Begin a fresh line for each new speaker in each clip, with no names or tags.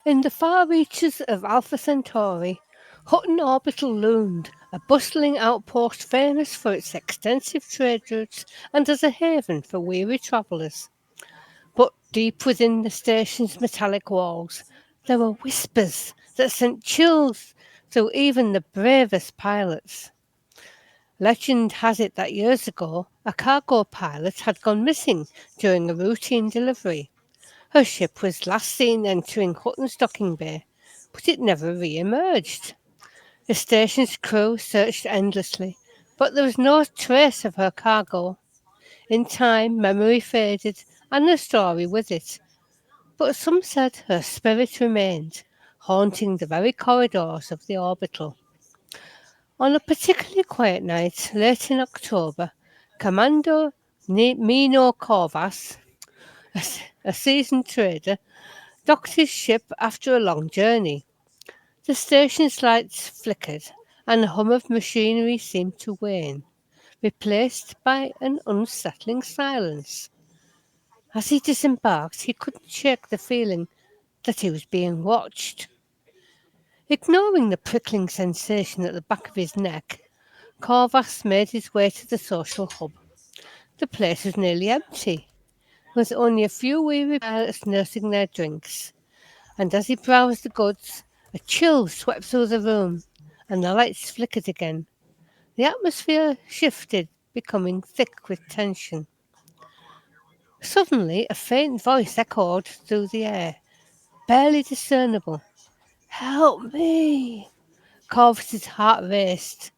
In the far reaches of Alpha Centauri, Hutton Orbital loomed, a bustling outpost famous for its extensive trade routes and as a haven for weary travellers. But deep within the station's metallic walls, there were whispers that sent chills through even the bravest pilots. Legend has it that years ago, a cargo pilot had gone missing during a routine delivery. Her ship was last seen entering Hutton's docking bay, but it never re-emerged. The station's crew searched endlessly, but there was no trace of her cargo. In time, memory faded, and the story with it. But some said her spirit remained, haunting the very corridors of the orbital. On a particularly quiet night, late in October, Commander Mino Corvas, a seasoned trader, docked his ship after a long journey. The station's lights flickered, and the hum of machinery seemed to wane, replaced by an unsettling silence. As he disembarked, he couldn't shake the feeling that he was being watched. Ignoring the prickling sensation at the back of his neck, Corvas made his way to the social hub. The place was nearly empty, with only a few weary pilots nursing their drinks. And as he browsed the goods, a chill swept through the room, and the lights flickered again. The atmosphere shifted, becoming thick with tension. Suddenly, a faint voice echoed through the air, barely discernible. "Help me!" Corvus's heart raced.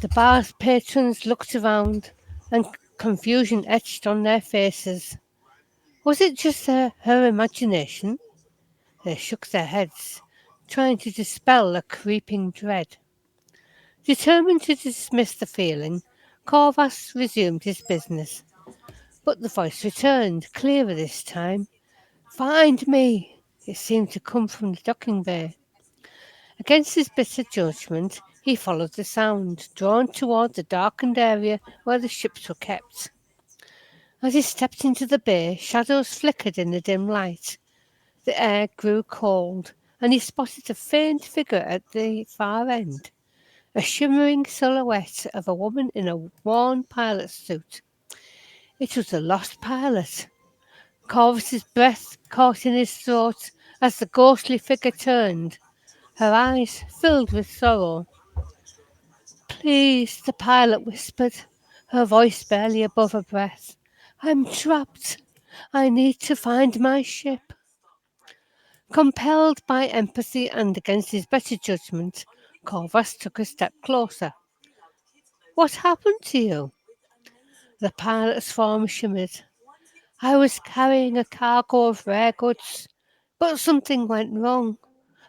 The bar's patrons looked around, and confusion etched on their faces. Was it just her imagination? They shook their heads, trying to dispel a creeping dread. Determined to dismiss the feeling, Corvus resumed his business. But the voice returned, clearer this time. "Find me!" It seemed to come from the docking bay. Against his bitter judgment, he followed the sound, drawn toward the darkened area where the ships were kept. As he stepped into the bay, shadows flickered in the dim light. The air grew cold, and he spotted a faint figure at the far end, a shimmering silhouette of a woman in a worn pilot's suit. It was the lost pilot. Corvus's breath caught in his throat as the ghostly figure turned, her eyes filled with sorrow. "Please," the pilot whispered, her voice barely above her breath. "I'm trapped. I need to find my ship." Compelled by empathy and against his better judgment, Corvus took a step closer. "What happened to you?" The pilot's form shimmered. "I was carrying a cargo of rare goods, but something went wrong.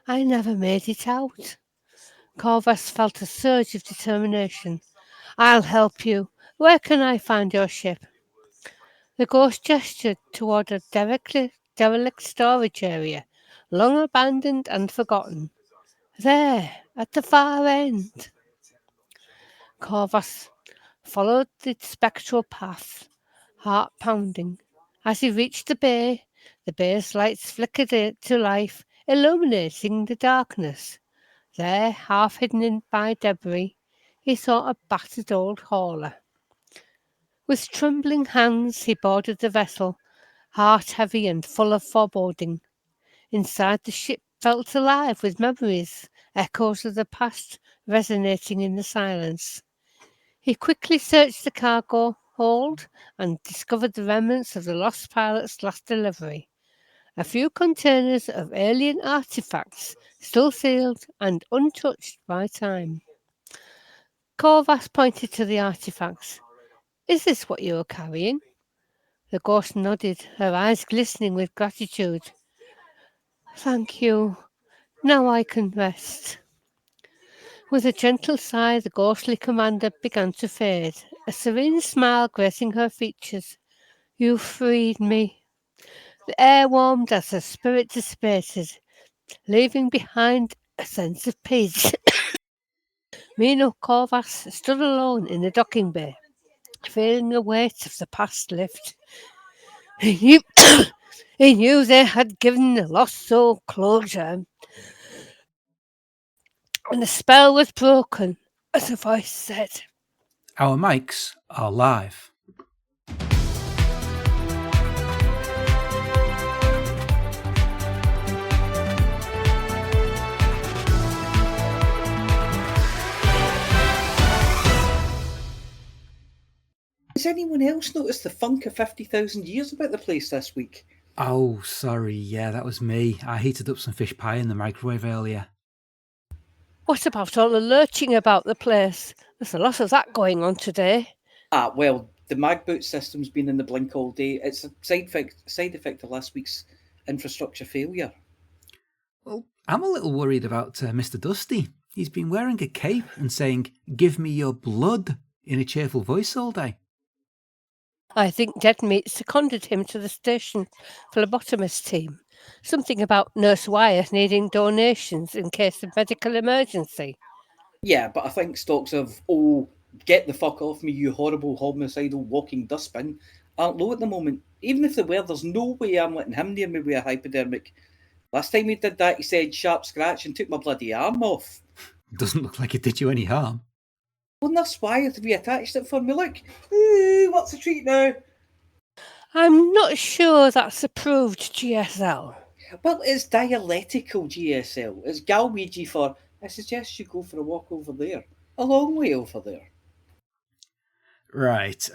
I never made it out." Corvus felt a surge of determination. "I'll help you. Where can I find your ship?" The ghost gestured toward a derelict storage area, long abandoned and forgotten. "There, at the far end." Corvus followed the spectral path, heart pounding. As he reached the bay's lights flickered to life, illuminating the darkness. There, half hidden by debris, he saw a battered old hauler. With trembling hands, he boarded the vessel, heart heavy and full of foreboding. Inside, the ship felt alive with memories, echoes of the past resonating in the silence. He quickly searched the cargo hold and discovered the remnants of the lost pilot's last delivery. A few containers of alien artifacts, still sealed and untouched by time. Corvus pointed to the artifacts. "Is this what you are carrying?" The ghost nodded, her eyes glistening with gratitude. "Thank you. Now I can rest." With a gentle sigh, the ghostly commander began to fade, a serene smile gracing her features. "You freed me." The air warmed as her spirit dissipated, leaving behind a sense of peace. Mino Corvas stood alone in the docking bay, feeling the weight of the past lift. He knew they had given the lost soul closure, and the spell was broken, as a voice said.
Our mics are live.
Has anyone else noticed the funk of 50,000 years about the place this week?
Oh, sorry, yeah, that was me. I heated up some fish pie in the microwave earlier.
What about all the lurching about the place? There's a lot of that going on today.
Well, the mag boot system's been in the blink all day. It's a side effect of last week's infrastructure failure.
Well, I'm a little worried about Mr. Dusty. He's been wearing a cape and saying, "Give me your blood," in a cheerful voice all day.
I think Deadmeat seconded him to the station phlebotomist team. Something about Nurse Wyatt needing donations in case of medical emergency.
Yeah, but I think stocks of, get the fuck off me, you horrible homicidal walking dustbin, aren't low at the moment. Even if they were, there's no way I'm letting him near me with a hypodermic. Last time he did that, he said sharp scratch and took my bloody arm off.
Doesn't look like it did you any harm.
Well, Nurse Wyatt reattached it for me. Look, ooh, what's the treat now?
I'm not sure that's approved, GSL.
Well, it's dialectical, GSL. It's Galwegie for, I suggest you go for a walk over there. A long way over there.
Right,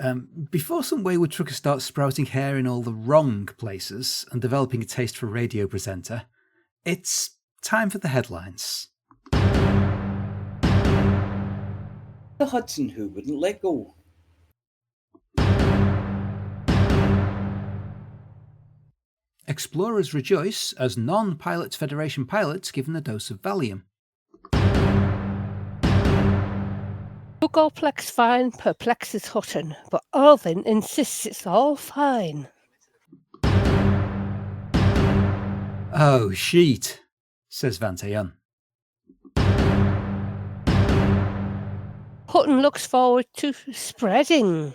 before some wayward truckers start sprouting hair in all the wrong places and developing a taste for a radio presenter, it's time for the headlines.
The Hudson who wouldn't let go.
Explorers rejoice as non-Pilots Federation pilots given a dose of Valium.
Googleplex fine perplexes Hutton, but Irvin insists it's all fine.
Oh, sheet, says Banter.
Hutton looks forward to spreading.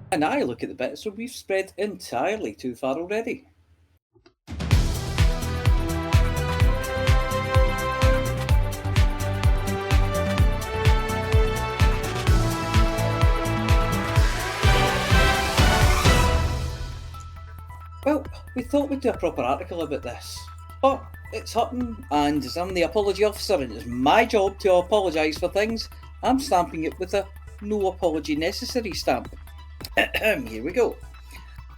And I look at the bits where we've spread entirely too far already. Well, we thought we'd do a proper article about this, but it's Hutton, and as I'm the apology officer and it's my job to apologise for things, I'm stamping it with a no apology necessary stamp. Here we go.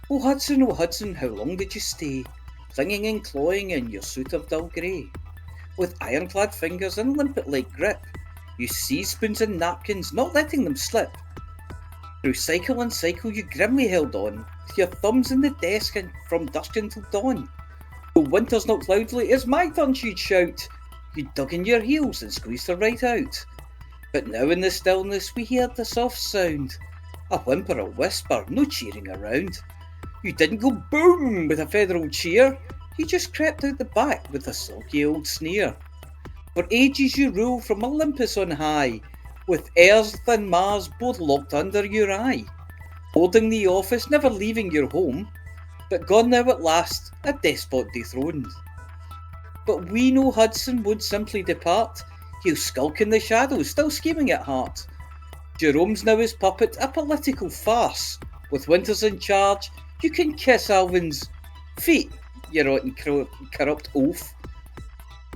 Oh Hudson, how long did you stay, clinging and clawing in your suit of dull grey? With ironclad fingers and limpet-like grip, you seized spoons and napkins, not letting them slip. Through cycle and cycle you grimly held on, with your thumbs in the desk and from dusk until dawn. Though winters knocked loudly, it's my turn, you'd shout. You dug in your heels and squeezed her right out. But now in the stillness we heard the soft sound, a whimper, a whisper, no cheering around. You didn't go boom with a federal cheer, you just crept out the back with a sulky old sneer. For ages you rule from Olympus on high, with Earth and Mars both locked under your eye. Holding the office, never leaving your home, but gone now at last, a despot dethroned. But we know Hudson won't simply depart, he'll skulk in the shadows, still scheming at heart. Jerome's now his puppet, a political farce. With Winters in charge, you can kiss Alvin's feet, you rotten corrupt oaf.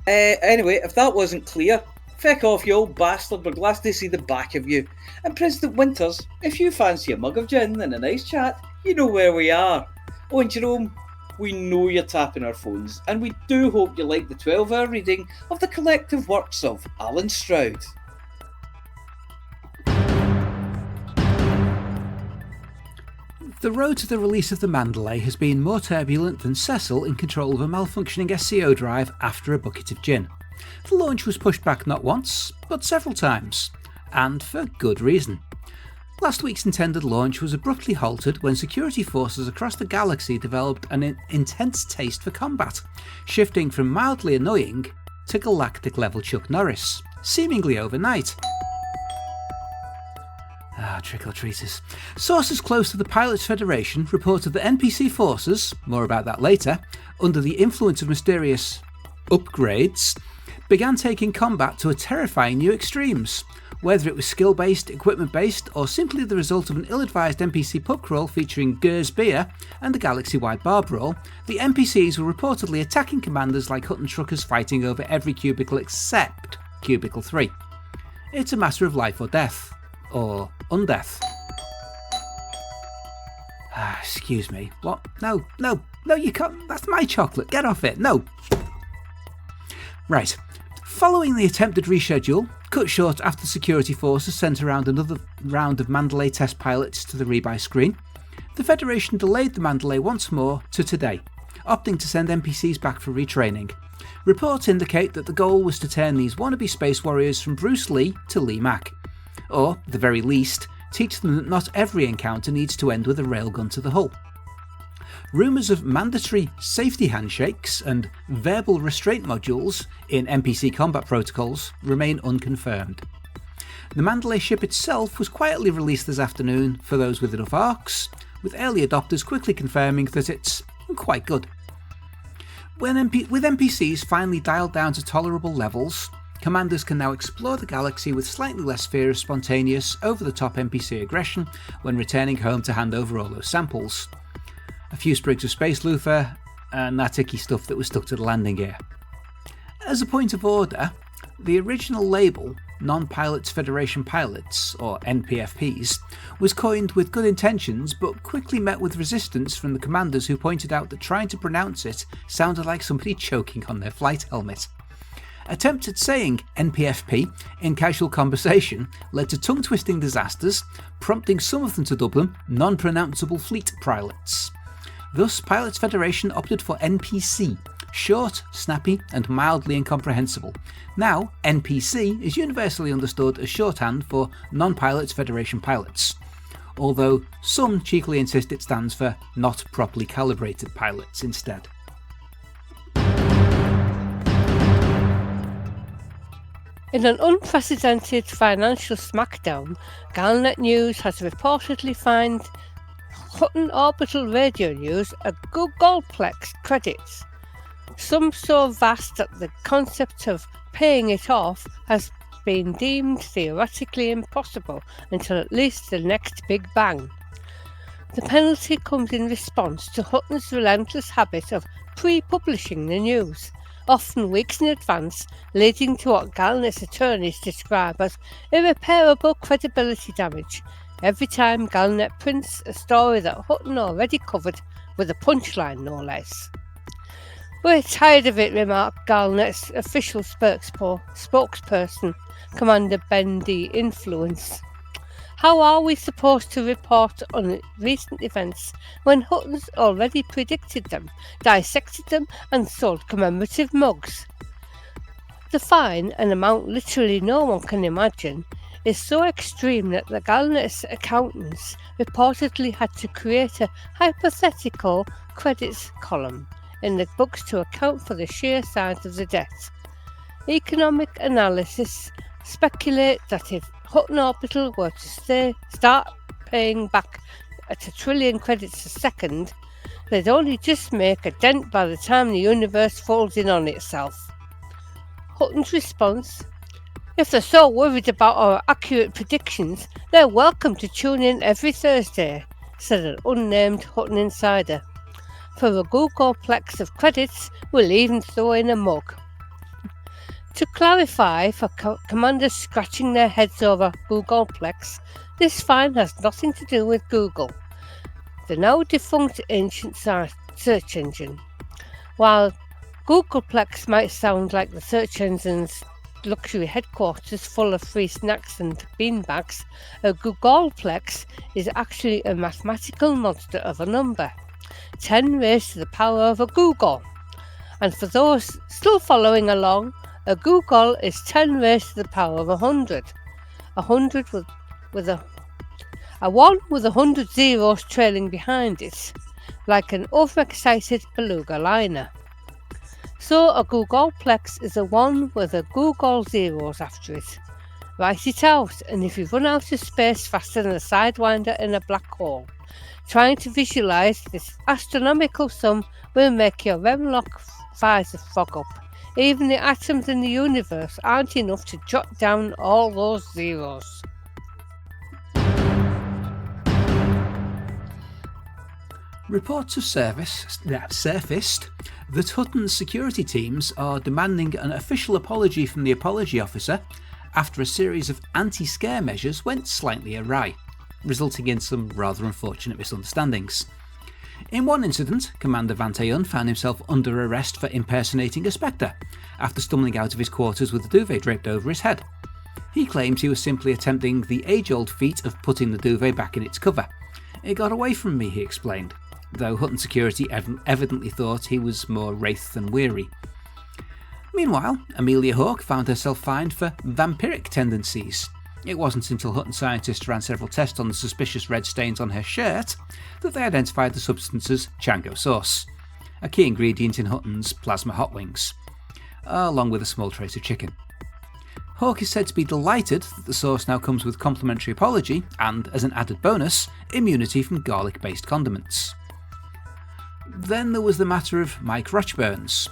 Anyway, if that wasn't clear, feck off, you old bastard, we're glad to see the back of you. And President Winters, if you fancy a mug of gin and a nice chat, you know where we are. Oh, and Jerome, we know you're tapping our phones, and we do hope you like the 12-hour reading of the collective works of Alan Stroud.
The road to the release of the Mandalay has been more turbulent than Cecil in control of a malfunctioning SCO drive after a bucket of gin. The launch was pushed back not once, but several times, and for good reason. Last week's intended launch was abruptly halted when security forces across the galaxy developed an intense taste for combat, shifting from mildly annoying to galactic-level Chuck Norris, seemingly overnight. Trick-or-treaters. Sources close to the Pilots Federation reported that NPC forces, more about that later, under the influence of mysterious upgrades, began taking combat to a terrifying new extremes. Whether it was skill-based, equipment-based, or simply the result of an ill-advised NPC pub crawl featuring Gers beer and a galaxy-wide bar brawl, the NPCs were reportedly attacking commanders like Hutton truckers fighting over every cubicle except Cubicle 3. It's a matter of life or death. Or undeath. Excuse me. What? No, you can't. That's my chocolate. Get off it. No. Right. Following the attempted reschedule, cut short after security forces sent around another round of Mandalay test pilots to the rebuy screen, the Federation delayed the Mandalay once more to today, opting to send NPCs back for retraining. Reports indicate that the goal was to turn these wannabe space warriors from Bruce Lee to Lee Mack. Or, at the very least, teach them that not every encounter needs to end with a railgun to the hull. Rumours of mandatory safety handshakes and verbal restraint modules in NPC combat protocols remain unconfirmed. The Mandalay ship itself was quietly released this afternoon for those with enough arcs, with early adopters quickly confirming that it's quite good. With NPCs finally dialed down to tolerable levels, commanders can now explore the galaxy with slightly less fear of spontaneous, over-the-top NPC aggression when returning home to hand over all those samples. A few sprigs of space luther, and that icky stuff that was stuck to the landing gear. As a point of order, the original label, Non-Pilots Federation Pilots, or NPFPs, was coined with good intentions but quickly met with resistance from the commanders who pointed out that trying to pronounce it sounded like somebody choking on their flight helmet. Attempts at saying NPFP in casual conversation led to tongue-twisting disasters, prompting some of them to dub them non-pronounceable fleet pilots. Thus, Pilots Federation opted for NPC, short, snappy, and mildly incomprehensible. Now, NPC is universally understood as shorthand for Non-Pilots Federation Pilots, although some cheekily insist it stands for Not Properly Calibrated Pilots instead.
In an unprecedented financial smackdown, Galnet News has reportedly fined Hutton Orbital Radio News a Googleplex credits, some so vast that the concept of paying it off has been deemed theoretically impossible until at least the next Big Bang. The penalty comes in response to Hutton's relentless habit of pre-publishing the news, often weeks in advance, leading to what Galnet's attorneys describe as irreparable credibility damage every time Galnet prints a story that Hutton already covered, with a punchline no less. "We're tired of it," remarked Galnet's official spokesperson, Commander Ben D. Influence. "How are we supposed to report on recent events when Hutton's already predicted them, dissected them, and sold commemorative mugs?" The fine, an amount literally no one can imagine, is so extreme that the Galnet's accountants reportedly had to create a hypothetical credits column in the books to account for the sheer size of the debt. Economic analysis speculate that if Hutton Orbital were to start paying back at 1 trillion credits a second, they'd only just make a dent by the time the universe folds in on itself. Hutton's response: "If they're so worried about our accurate predictions, they're welcome to tune in every Thursday," said an unnamed Hutton insider. "For a Googleplex of credits, we'll even throw in a mug." To clarify for commanders scratching their heads over Googleplex, this fine has nothing to do with Google, the now defunct ancient search engine. While Googleplex might sound like the search engine's luxury headquarters full of free snacks and beanbags, a Googleplex is actually a mathematical monster of a number, 10 raised to the power of a Google. And for those still following along, a Google is 10 raised to the power of 100. 100 with a a 1 with 100 zeros trailing behind it, like an overexcited beluga liner. So a googolplex is a 1 with a googol zeros after it. Write it out, and if you run out of space faster than a sidewinder in a black hole, trying to visualise this astronomical sum will make your Remlock visor fog up. Even the atoms in the universe aren't enough to jot down all those zeros.
Reports have surfaced that Hutton's security teams are demanding an official apology from the apology officer after a series of anti-scare measures went slightly awry, resulting in some rather unfortunate misunderstandings. In one incident, Commander Banter found himself under arrest for impersonating a spectre after stumbling out of his quarters with a duvet draped over his head. He claims he was simply attempting the age-old feat of putting the duvet back in its cover. "It got away from me," he explained, though Hutton security evidently thought he was more wraith than weary. Meanwhile, Amelia Hawke found herself fined for vampiric tendencies. It wasn't until Hutton scientists ran several tests on the suspicious red stains on her shirt that they identified the substance as Chango sauce, a key ingredient in Hutton's plasma hot wings, along with a small trace of chicken. Hawke is said to be delighted that the sauce now comes with complimentary apology and, as an added bonus, immunity from garlic-based condiments. Then there was the matter of Mike Rochburns,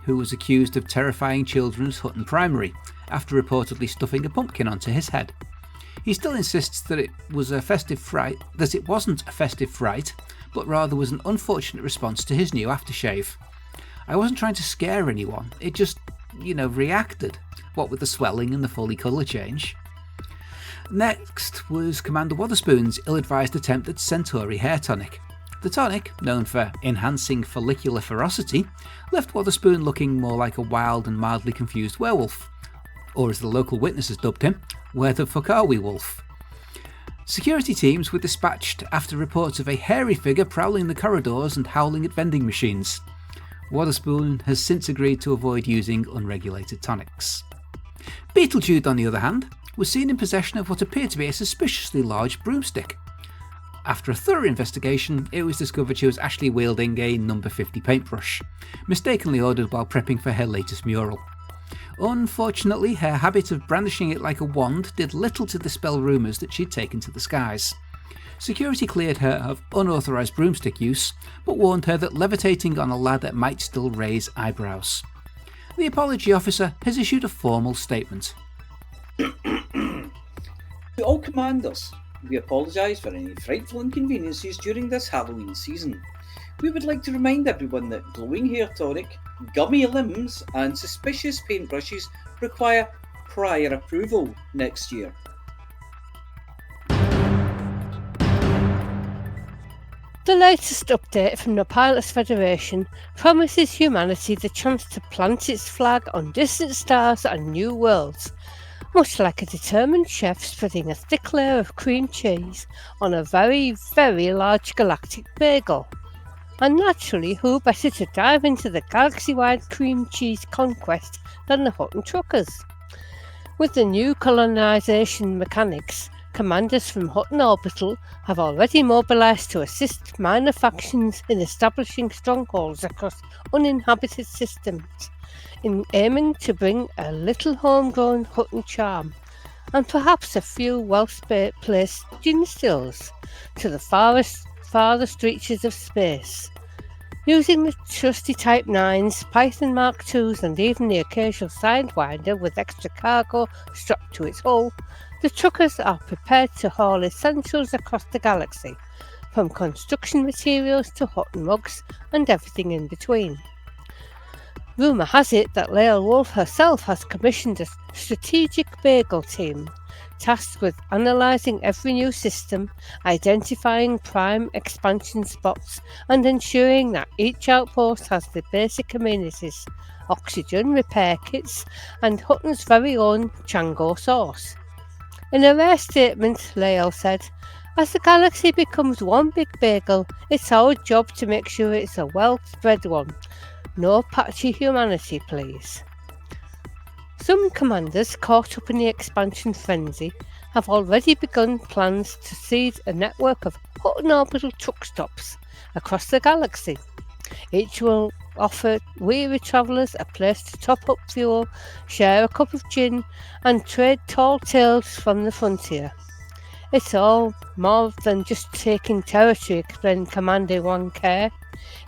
who was accused of terrifying children at Hutton Primary after reportedly stuffing a pumpkin onto his head. He still insists that it wasn't a festive fright, but rather was an unfortunate response to his new aftershave. "I wasn't trying to scare anyone, it just, reacted, what with the swelling and the fully colour change." Next was Commander Wotherspoon's ill-advised attempt at Centauri hair tonic. The tonic, known for enhancing follicular ferocity, left Wotherspoon looking more like a wild and mildly confused werewolf. Or as the local witnesses dubbed him, "Where the fuck are we, wolf?" Security teams were dispatched after reports of a hairy figure prowling the corridors and howling at vending machines. Wotherspoon has since agreed to avoid using unregulated tonics. Beetlejude, on the other hand, was seen in possession of what appeared to be a suspiciously large broomstick. After a thorough investigation, it was discovered she was actually wielding a number 50 paintbrush, mistakenly ordered while prepping for her latest mural. Unfortunately, her habit of brandishing it like a wand did little to dispel rumours that she'd taken to the skies. Security cleared her of unauthorised broomstick use, but warned her that levitating on a ladder might still raise eyebrows. The apology officer has issued a formal statement.
To all commanders, we apologise for any frightful inconveniences during this Halloween season. We would like to remind everyone that glowing hair tonic, gummy limbs and suspicious paintbrushes require prior approval next year.
The latest update from the Pilots Federation promises humanity the chance to plant its flag on distant stars and new worlds, much like a determined chef spreading a thick layer of cream cheese on a very, very large galactic bagel. And naturally, who better to dive into the galaxy-wide cream cheese conquest than the Hutton truckers? With the new colonisation mechanics, commanders from Hutton Orbital have already mobilised to assist minor factions in establishing strongholds across uninhabited systems, in aiming to bring a little homegrown Hutton charm, and perhaps a few well-placed gin stills, to the farthest reaches of space. Using the trusty Type 9s, Python Mark IIs and even the occasional Sidewinder with extra cargo strapped to its hull, the truckers are prepared to haul essentials across the galaxy, from construction materials to Hutton mugs and everything in between. Rumour has it that Lael Wolf herself has commissioned a strategic bagel team, tasked with analysing every new system, identifying prime expansion spots, and ensuring that each outpost has the basic amenities, oxygen, repair kits, and Hutton's very own Chango sauce. In a rare statement, Lael said, "As the galaxy becomes one big bagel, it's our job to make sure it's a well-spread one. No patchy humanity, please." Some commanders caught up in the expansion frenzy have already begun plans to seed a network of Hutton Orbital truck stops across the galaxy. Each will offer weary travellers a place to top up fuel, share a cup of gin, and trade tall tales from the frontier. It's all more than just taking territory, explained Commander 1K.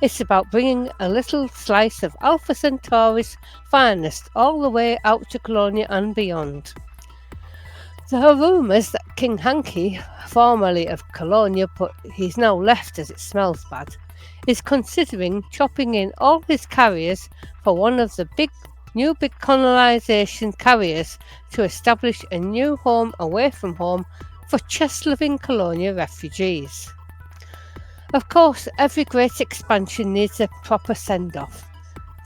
It's about bringing a little slice of Alpha Centauri's finest all the way out to Colonia and beyond. There are rumours that King Hanky, formerly of Colonia but he's now left as it smells bad, is considering chopping in all his carriers for one of the big colonisation carriers to establish a new home away from home for chest-living Colonia refugees. Of course, every great expansion needs a proper send-off.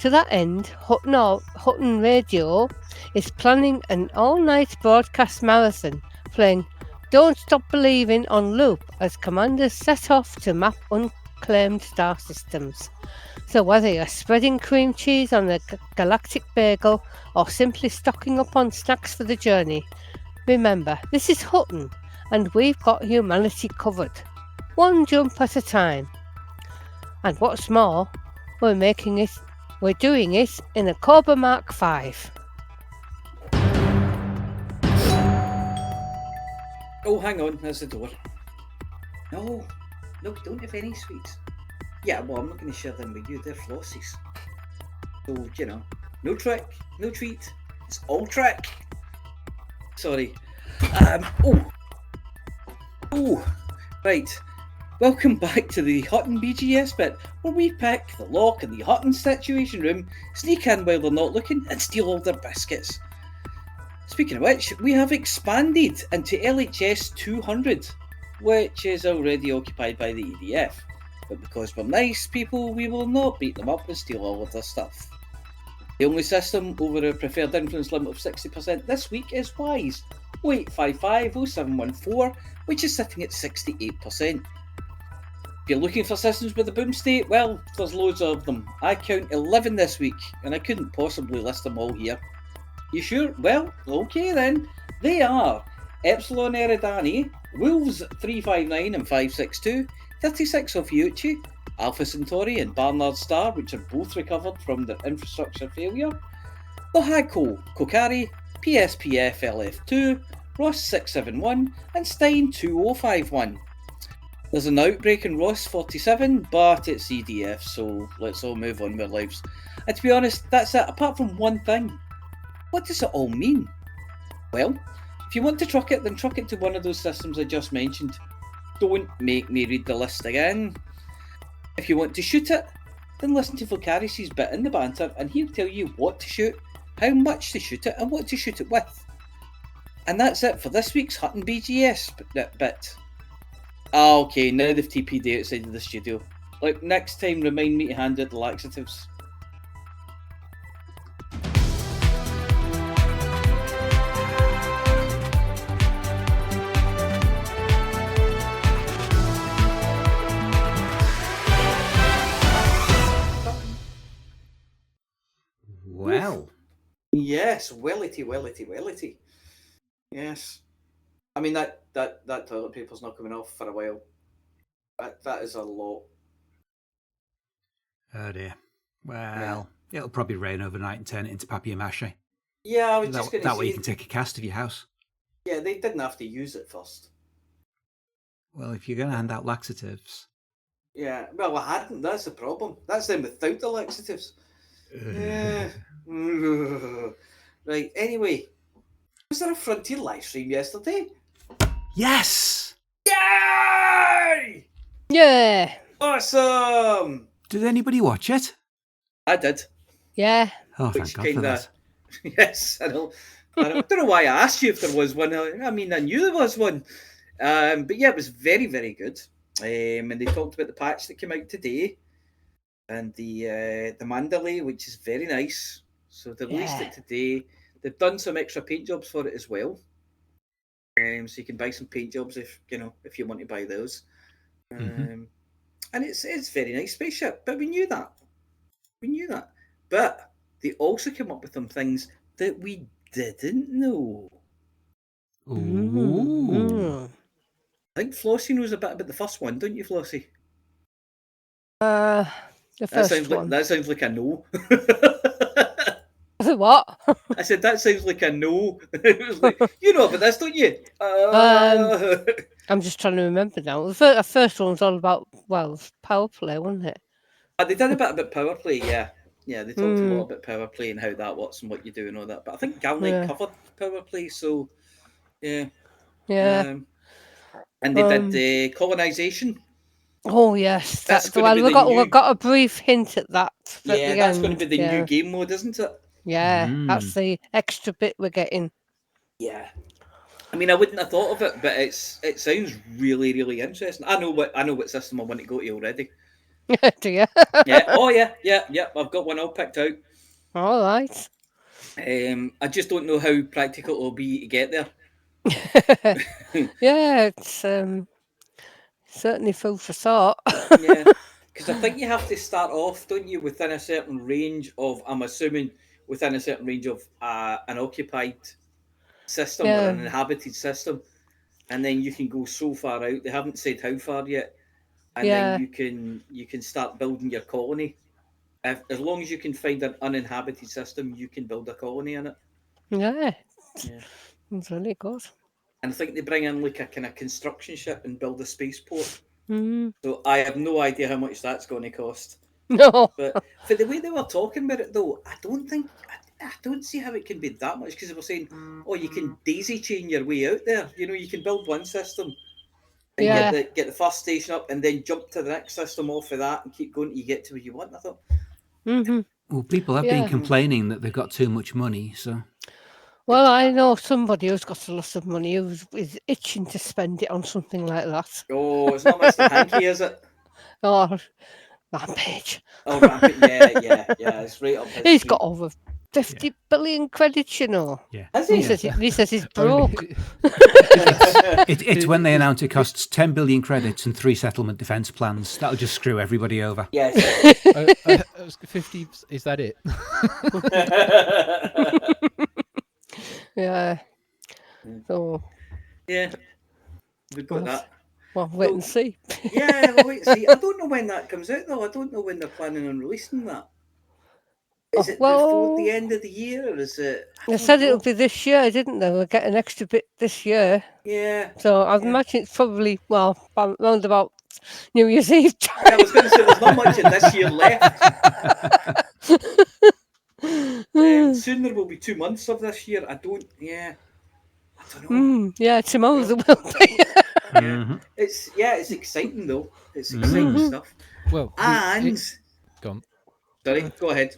To that end, Hutton Radio is planning an all-night broadcast marathon, playing Don't Stop Believing on loop as commanders set off to map unclaimed star systems. So whether you're spreading cream cheese on a galactic bagel or simply stocking up on snacks for the journey, remember, this is Hutton, and we've got humanity covered. One jump at a time. And what's more, we're doing it in a Cobra Mark V.
Oh, hang on, there's the door. No, we don't have any sweets. Yeah, well, I'm not going to share them with you, they're Flossy's. So, no trick, no treat, it's all trick. Sorry. Right. Welcome back to the Hutton BGS bit, where we pick the lock in the Hutton Situation Room, sneak in while they're not looking, and steal all their biscuits. Speaking of which, we have expanded into LHS 200, which is already occupied by the EDF. But because we're nice people, we will not beat them up and steal all of their stuff. The only system over a preferred influence limit of 60% this week is WISE 08550714, which is sitting at 68%. If you're looking for systems with a boom state, well, there's loads of them. I count 11 this week, and I couldn't possibly list them all here. You sure? Well, okay then. They are Epsilon Eridani, Wolves 359 and 562, 36 of Yuchi, Alpha Centauri and Barnard Star, which are both recovered from their infrastructure failure, Lohako Kokari, PSPF LF2, Ross 671 and Stein 2051. There's an outbreak in Ross 47, but it's EDF, so let's all move on with our lives. And to be honest, that's it, apart from one thing. What does it all mean? Well, if you want to truck it, then truck it to one of those systems I just mentioned. Don't make me read the list again. If you want to shoot it, then listen to Volcarius's bit in the banter, and he'll tell you what to shoot, how much to shoot it, and what to shoot it with. And that's it for this week's Hutton BGS bit. Okay, now they've TP'd outside of the studio. Like, next time remind me to hand out the laxatives.
Well.
Yes, wellity. Yes. I mean, that toilet paper's not coming off for a while. That is a lot.
Oh dear. Well, it'll probably rain overnight and turn it into papier-mâché.
Yeah, I was just going to say...
That way you can take a cast of your house.
Yeah, they didn't have to use it first.
Well, if you're going to hand out laxatives...
Yeah, well, I hadn't. That's the problem. That's them without the laxatives. Yeah. Right, anyway. Was there a Frontier live stream yesterday?
Yes!
Yay!
Yeah.
Awesome!
Did anybody watch it?
I did.
Yeah.
Oh, thank God for that.
Yes, I know. I don't know why I asked you if there was one. I mean, I knew there was one. But yeah, it was very, very good. And they talked about the patch that came out today. And the Mandalay, which is very nice. So they released it today. They've done some extra paint jobs for it as well. So you can buy some paint jobs if you want to buy those. And it's very nice spaceship. But we knew that. But they also came up with some things that we didn't know.
Ooh.
I think Flossy knows a bit about the first one, don't you, Flossy?
The
That
first
sounds like
one.
that sounds like a no.
What?
I said that sounds like a no. It was like, you know about this, don't you?
I'm just trying to remember now. The first one was all about, well, power play, wasn't it?
They did a bit about power play, yeah. Yeah, they talked a lot
Mm,
about power play and how that works and what you do and all that. But I think Galnet
yeah,
covered power play, so yeah.
yeah.
Um, and they did
Um,
the colonisation.
oh yes,
That's
that's
going to
well.
be
We
the
got we
new,
got a brief hint at that at
yeah,
the
that's going to
end.
be the new
Yeah,
game mode, isn't it?
yeah. That's the extra bit we're getting.
Yeah. I mean, I wouldn't have thought of it, but it sounds really, really interesting. I know what system I want to go to already.
Do you?
Yeah. Oh yeah, yeah, yeah. I've got one all picked out.
All right.
I just don't know how practical it'll be to get there.
Yeah, it's certainly food for thought.
Yeah, because I think you have to start off, don't you, within a certain range of, I'm assuming, within a certain range of an occupied system or
Yeah,
an inhabited system, and then you can go so far out. They haven't said how far yet, and then
yeah,
you can start building your colony. As long as you can find an uninhabited system, you can build a colony in it.
yeah.
Yeah.
It's really good.
And I think they bring in like a kind of construction ship and build a spaceport.
Mm.
So I have no idea how much that's going to cost.
No.
But for the way they were talking about it, though, I don't see how it can be that much because they were saying, oh, you can daisy chain your way out there. You know, you can build one system and
Yeah.
get the first station up and then jump to the next system off of that and keep going till you get to where you want. I thought,
Mm-hmm.
Well, people have been
Yeah.
complaining that they've got too much money, so
Well, I know somebody who's got a lot of money who's is itching to spend it on something like that.
oh, it's not Mr. Hanky, is it?
Or Rampage.
Oh, Rampant, yeah, it's right up his
He's
street.
got over 50 billion credits, you know.
yeah.
Is
He
he?
says he's broke.
It's when they announce it costs 10 billion credits and 3 settlement defence plans. That'll just screw everybody over.
Yes.
50, is that it?
Yeah. So,
Yeah, we've got
well,
that.
well, wait and see.
Yeah, well, wait, see, I don't know when that comes out though. I don't know when they're planning on releasing that. Is it before the end of the year, or is it?
They said it would be this year, didn't they? We'll get an extra bit this year.
Yeah.
So I'd imagine it's probably, well, round about New Year's Eve time.
I was going to say there's not much of this year left. Soon there will be 2 months of this year. I don't know.
Yeah, tomorrow there will be.
Mm-hmm.
It's exciting though. It's exciting stuff.
Well,
And
gone.
sorry, go ahead.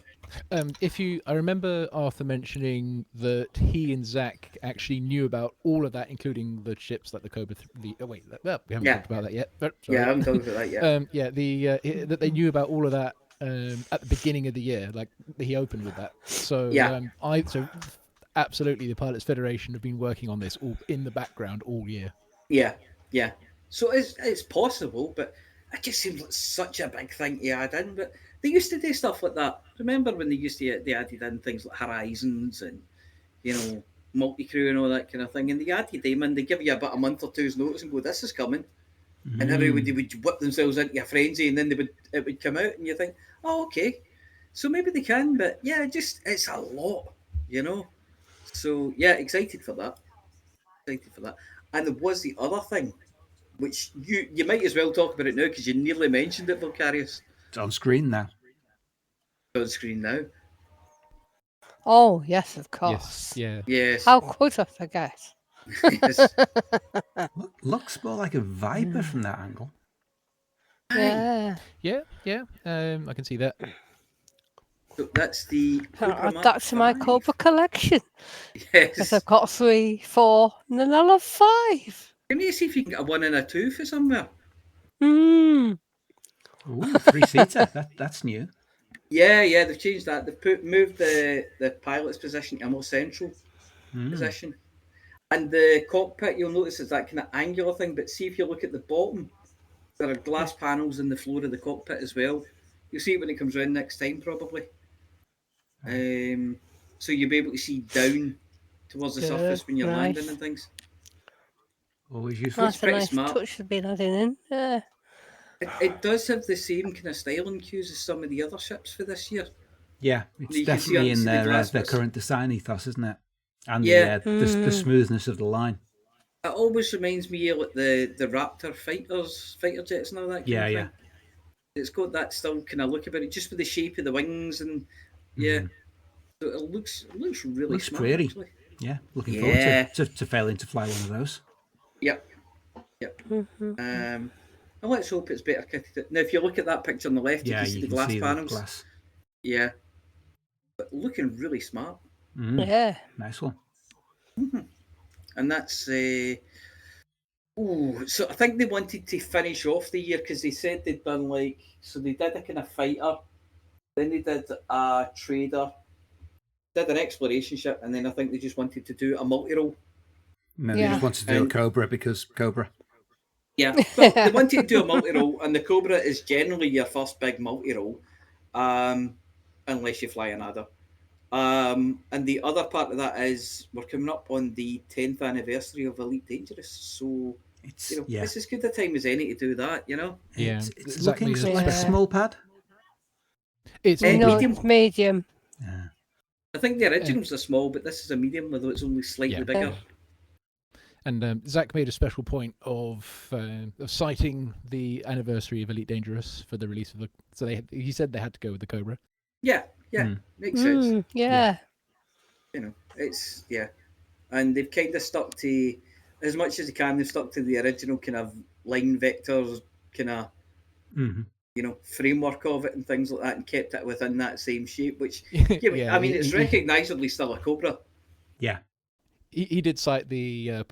I remember Arthur mentioning that he and Zach actually knew about all of that, including the ships like the Cobra. We haven't talked about that yet. But, sorry.
Yeah, I haven't talked about that yet.
that they knew about all of that at the beginning of the year, like he opened with that. So absolutely, the Pilots Federation have been working on this all in the background all year.
Yeah. So it's possible, but it just seems like such a big thing to add in. But they used to do stuff like that. Remember when they added in things like Horizons and multi-crew and all that kind of thing, and they added them in. They give you about a month or two's notice and go, "This is coming," and everybody would whip themselves into a frenzy, and then it would come out, and you think, "Oh, okay." So maybe they can, but yeah, it's a lot, So yeah, excited for that. And there was the other thing, which you might as well talk about it now because you nearly mentioned it, Vicarious.
It's on screen now.
It's on screen now.
Oh, yes, of course.
Yes.
How could I forget?
Yes.
Looks more like a Viper from that angle.
Yeah.
I can see that.
So that's the Cobra Mark
That's my
5.
Cobra collection. Because
Yes.
I've got 3, 4, and then I'll have 5.
Can you see if you can get a 1 and a 2 for somewhere?
Hmm.
Ooh, 3-seater. That's new.
Yeah, they've changed that. They've moved the pilot's position to a more central position. And the cockpit, you'll notice, is that kind of angular thing. But see if you look at the bottom, there are glass panels in the floor of the cockpit as well. You'll see it when it comes around next time, probably. So you'll be able to see down towards the surface when you're landing and things.
Always useful.
That's a
pretty
nice
smart.
touch to be added in. Yeah.
It does have the same kind of styling cues as some of the other ships for this year.
Yeah, it's
You can
definitely in
see the glass
their
bits.
current design ethos, isn't it? And
Yeah.
the smoothness of the line.
It always reminds me of like the Raptor fighter jets and all that kind of
Yeah.
thing. It's got that still kind of look about it, just with the shape of the wings and yeah. So it looks really
Looks
smart
pretty.
actually.
Yeah, looking
Yeah.
forward to failing to fly one of those.
Yep. And let's hope it's better kitted. Now, if you look at that picture on the left,
Yeah,
you can see
you
the
can
glass
see
panels.
the glass.
Yeah, but looking really smart.
Yeah.
Nice one.
And that's so I think they wanted to finish off the year because they said they'd done they did a kind of fighter, then they did a trader, did an exploration ship, and then I think they just wanted to do a multi-role.
And then they just wanted to do a Cobra because Cobra.
Yeah, well, they wanted to do a multi-role, and the Cobra is generally your first big multi-role, unless you fly an Adder. And the other part of that is we're coming up on the 10th anniversary of Elite Dangerous, so
It's
it's as good a time as any to do that,
Yeah,
It's looking
exactly.
like a small pad.
It's
medium.
It's medium.
Yeah.
I think the originals are small, but this is a medium, although it's only slightly bigger.
And Zach made a special point of citing the anniversary of Elite Dangerous for the release of the. So he said they had to go with the Cobra.
Yeah, makes sense.
Yeah.
It's and they've kind of stuck to as much as they can. They've stuck to the original kind of line vectors, kind of framework of it and things like that, and kept it within that same shape. Which I mean, it's recognisably still a Cobra.
Yeah. He did cite the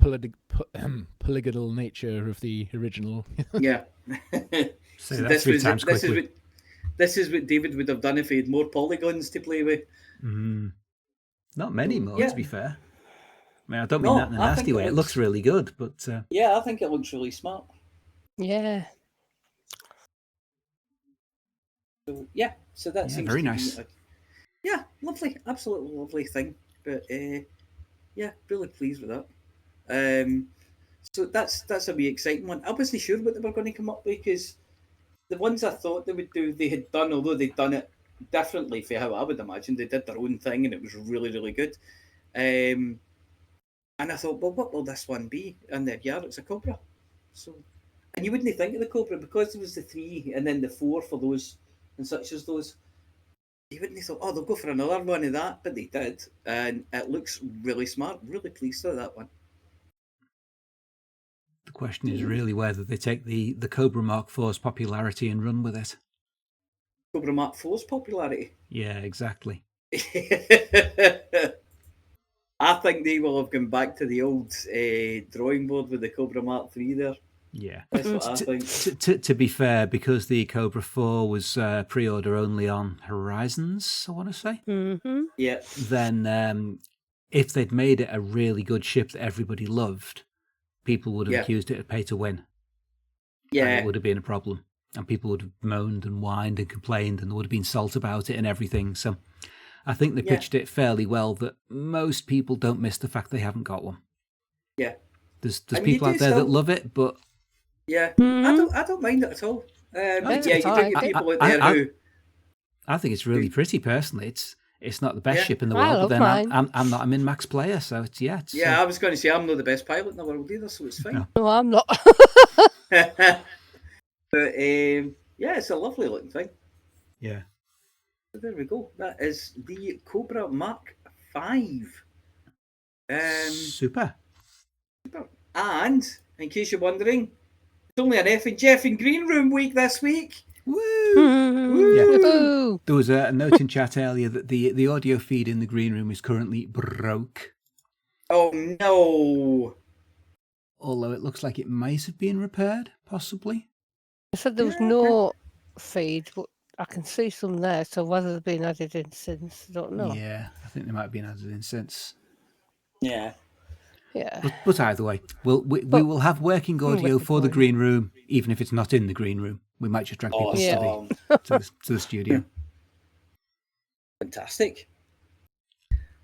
polygonal nature of the original.
Yeah.
Say that 3 times quickly.
This is what David would have done if he had more polygons to play with.
Not many more, to be fair. I mean, I don't mean that in a nasty way. It looks really good, but...
Yeah, I think it looks really smart.
Yeah.
So that seems
very nice.
Lovely. Absolutely lovely thing. But, really pleased with that. So that's a wee exciting one. I wasn't sure what they were going to come up with, because the ones I thought they would do, they had done, although they'd done it differently for how I would imagine. They did their own thing, and it was really, really good. And I thought, well, what will this one be? And then, it's a Cobra. So, and you wouldn't think of the Cobra, because there was the 3 and then the 4 for those, and such as those. You wouldn't have thought, they'll go for another one of that, but they did. And it looks really smart. Really pleased with that one.
The question is really whether they take the Cobra Mark IV's popularity and run with it.
Cobra Mark IV's popularity?
Yeah, exactly.
I think they will have gone back to the old drawing board with the Cobra Mark III there.
Yeah.
That's what I think.
To be fair, because the Cobra 4 was pre-order only on Horizons, I want to say.
Mm-hmm.
Yeah.
Then if they'd made it a really good ship that everybody loved, people would have accused it of pay to win.
Yeah.
And it would have been a problem. And people would have moaned and whined and complained, and there would have been salt about it and everything. So I think they pitched it fairly well, that most people don't miss the fact they haven't got one.
Yeah.
There's people out there that love it, but...
Yeah. I don't mind it at all. You do get people out there who...
I think it's really pretty, personally. It's not the best ship in the world, but then I'm not a min-max player, so it's...
I was going to say, I'm not the best pilot in the world either, so it's fine.
No, I'm not.
But, it's a lovely looking thing.
Yeah.
So there we go. That is the Cobra Mark V.
Super.
And, in case you're wondering, it's only an effing Jeff in Green Room week this week.
Woo!
Yeah.
There was a note in chat earlier that the audio feed in the green room is currently broke.
Oh no!
Although it looks like it might have been repaired, possibly.
I said there was no feed, but I can see some there, so whether they've been added in since, I don't know.
Yeah, I think they might have been added in since.
Yeah.
Yeah.
But either way, we will have working audio for the green room, even if it's not in the green room. We might just drag people to the studio.
Fantastic.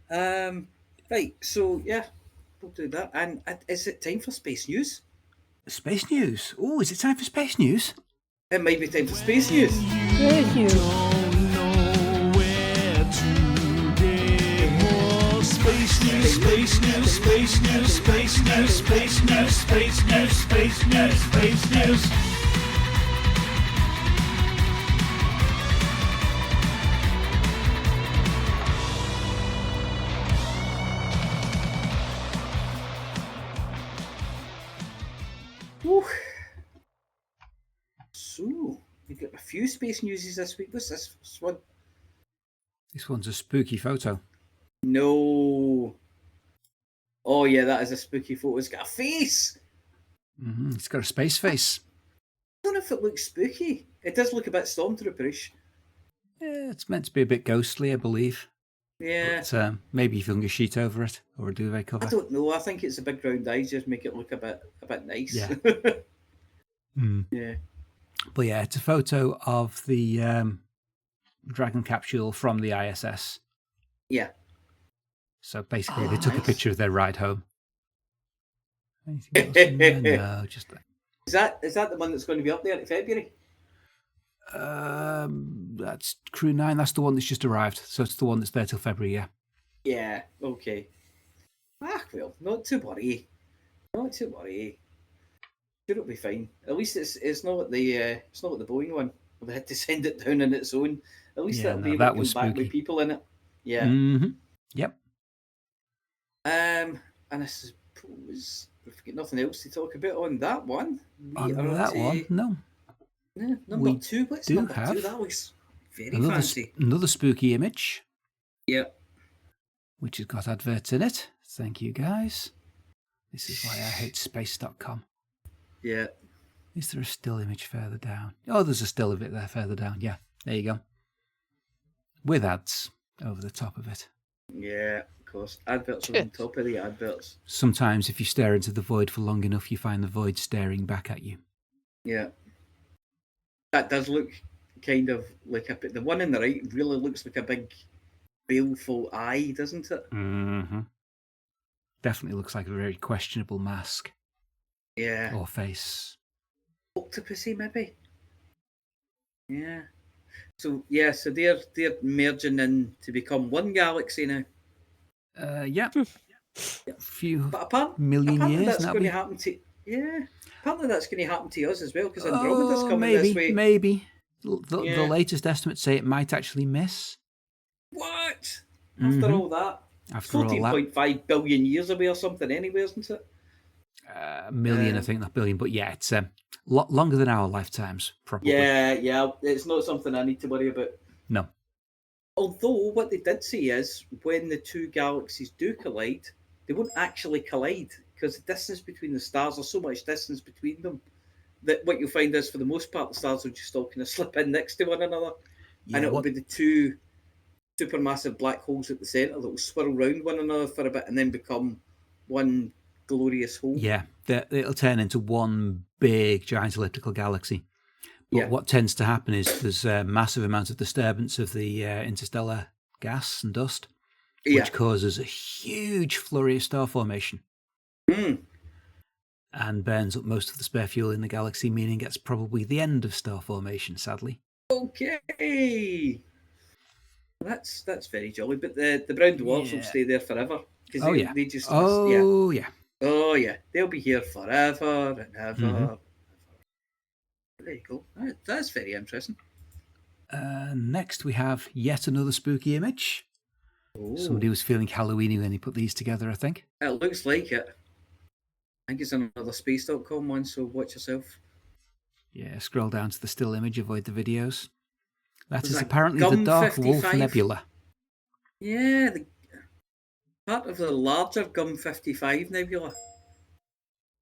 Right, so we'll do that. And is it time for space news?
Space news. Oh, is it time for space news?
It might be time for space news.
Thank you.
Space news, space news, space news, space news, space news, space news, space news, space news.
Whew. So, we've got a few space newses this week. What's this one?
This one's a spooky photo.
No. Oh, yeah, that is a spooky photo. It's got a face.
It's got a space face.
I don't know if it looks spooky. It does look a bit stormtrooperish.
Yeah, it's meant to be a bit ghostly, I believe.
Yeah.
But maybe if you hung a sheet over it or a duvet cover.
I don't know. I think it's the big round eyes just make it look a bit nice.
Yeah.
Yeah.
But yeah, it's a photo of the Dragon capsule from the ISS.
Yeah.
So basically, they took a picture of their ride home. Anything else in there? No, just that.
Is that the one that's going to be up there in February?
That's Crew 9. That's the one that's just arrived. So it's the one that's there till February, yeah.
Yeah, okay. Well, not to worry. Not to worry. Sure, it'll be fine. At least it's not the Boeing one. They had to send it down on its own. At least that'll be able to come back with people in it. Yeah.
Mm-hmm. Yep.
And I suppose we've got nothing else to talk about on that one.
On that one, no.
Yeah, number 2. What's number 2? That looks very fancy.
Another spooky image.
Yep.
Which has got adverts in it. Thank you, guys. This is why I hate space.com.
Yeah.
Is there a still image further down? Oh, there's a still of it there further down. Yeah, there you go. With ads over the top of it.
Yeah, of course. Adverts are on top of the adverts.
Sometimes if you stare into the void for long enough, you find the void staring back at you.
Yeah. That does look kind of like the one on the right really looks like a big baleful eye, doesn't it?
Mm-hmm. Definitely looks like a very questionable mask.
Yeah.
Or face.
Octopusy, maybe? Yeah. So they're merging in to become one galaxy now.
Yeah. A few
but
million
apparently
years.
That's going to happen to apparently that's going to happen to us as well because Andromeda's coming this way.
Maybe. The latest estimates say it might actually miss.
What? After all that?
After all that.
14.5 billion years away or something anyway, isn't it?
A million, I think, not billion. But yeah, it's a lot longer than our lifetimes, probably.
Yeah. It's not something I need to worry about.
No.
Although, what they did say is, when the two galaxies do collide, they won't actually collide because the distance between the stars, there's so much distance between them, that what you'll find is, for the most part, the stars will just all kind of slip in next to one another. Yeah, and it'll be the two supermassive black holes at the centre that will swirl round one another for a bit and then become one glorious hole.
Yeah, it'll turn into one big giant elliptical galaxy. But what tends to happen is there's a massive amount of disturbance of the interstellar gas and dust, which causes a huge flurry of star formation. And burns up most of the spare fuel in the galaxy, meaning it's probably the end of star formation, sadly.
Okay. That's very jolly, but the brown dwarfs will stay there forever. They just they'll be here forever and ever. Mm-hmm. There you go. That's very interesting.
Next we have yet another spooky image. Ooh. Somebody was feeling Halloweeny when he put these together, I think.
It looks like it. I think it's another space.com one, so watch yourself.
Yeah, scroll down to the still image, avoid the videos. That is apparently the Dark 55? Wolf Nebula.
Yeah, part of the larger Gum 55 Nebula.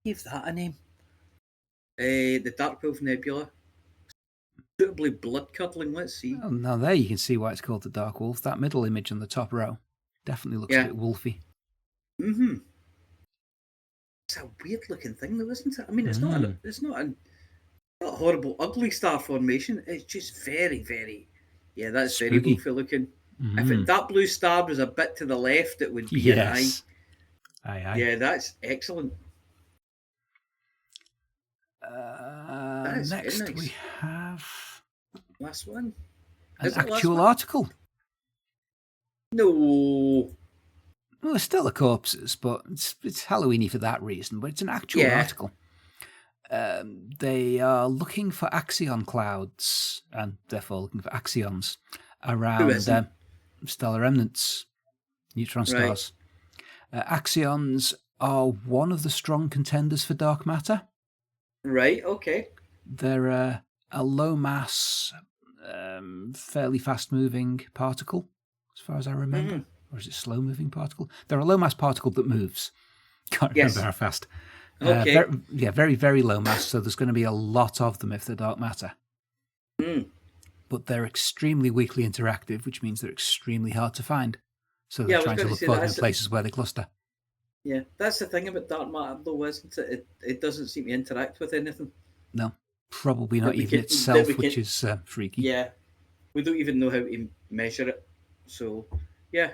Give that a name. The Dark Wolf Nebula. Suitably blood-curdling, let's see.
Oh, now there you can see why it's called the Dark Wolf. That middle image on the top row definitely looks a bit wolfy.
Mm-hmm. It's a weird-looking thing, though, isn't it? I mean, it's not a horrible, ugly star formation. It's just very, very... Yeah, that's spooky. Very wolfy-looking. Mm-hmm. If that blue star was a bit to the left, it would be an eye.
Aye.
Yeah, that's excellent. That's very
Next
nice.
we have
Last one.
an
Is it last
actual
one?
article.
No.
Well, it's still the corpses, but it's Halloweeny for that reason. But it's an actual article. They are looking for axion clouds, and therefore looking for axions around stellar remnants, neutron stars. Axions are one of the strong contenders for dark matter.
Right, okay.
They're a low mass, fairly fast moving particle, as far as I remember. Or is it slow moving particle? They're a low mass particle that moves. Can't remember how fast.
Okay.
Very, very low mass, so there's going to be a lot of them if they're dark matter. But they're extremely weakly interactive, which means they're extremely hard to find. So they're trying to look for them in places where they cluster.
Yeah, that's the thing about dark matter, though, isn't it? It doesn't seem to interact with anything.
No, probably not even itself, which is freaky.
Yeah, we don't even know how to measure it. So, yeah,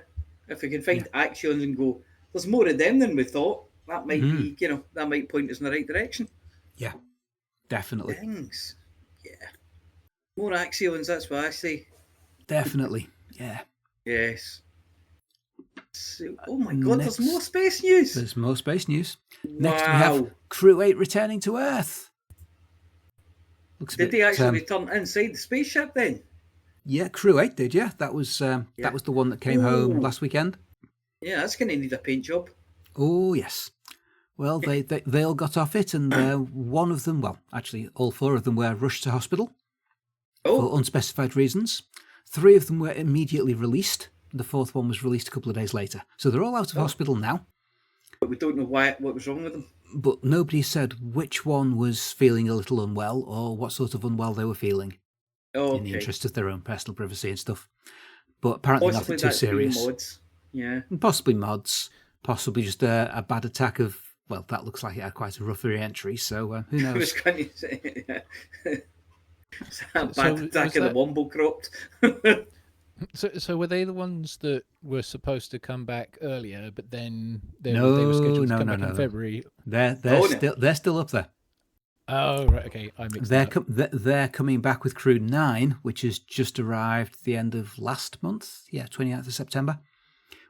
if we can find axions and go, there's more of them than we thought, that might be, that might point us in the right direction.
Yeah, definitely.
Things. Yeah. More axions, that's what I say.
Definitely, yeah.
Yes. So, oh my God, there's more space news.
There's more space news.
Wow.
Next we have Crew 8 returning to Earth.
Did they actually return inside the spaceship then?
Yeah, Crew 8 did, yeah. That was the one that came home last weekend.
Yeah, that's going to need a paint job.
Oh, yes. Well, they all got off it, and one of them, well, actually all four of them were rushed to hospital for unspecified reasons. 3 of them were immediately released. The 4th one was released a couple of days later. So they're all out of hospital now.
But we don't know what was wrong with them.
But nobody said which one was feeling a little unwell or what sort of unwell they were feeling. In the interest of their own personal privacy and stuff. But apparently nothing too serious.
Mods. Yeah.
Possibly mods. Possibly just a bad attack of, well, that looks like it had quite a rough re-entry, so who knows?
I was going to say, it's a bad attack of the womble cropped.
So were they the ones that were supposed to come back earlier, but then they
were
scheduled to come back in February?
They're still up there.
Oh, right, okay. I mixed that up.
They're coming back with Crew 9, which has just arrived at the end of last month. Yeah, 29th of September,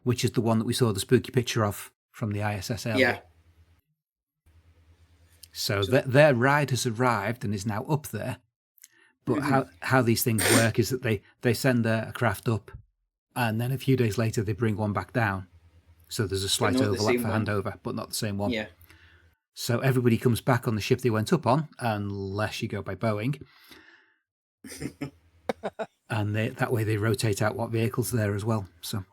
which is the one that we saw the spooky picture of from the ISS earlier.
Yeah.
So their ride has arrived and is now up there. But how these things work is that they send a craft up, and then a few days later they bring one back down. So there's a slight overlap for handover, but not the same one.
Yeah.
So everybody comes back on the ship they went up on, unless you go by Boeing. And that way they rotate out what vehicles are there as well. So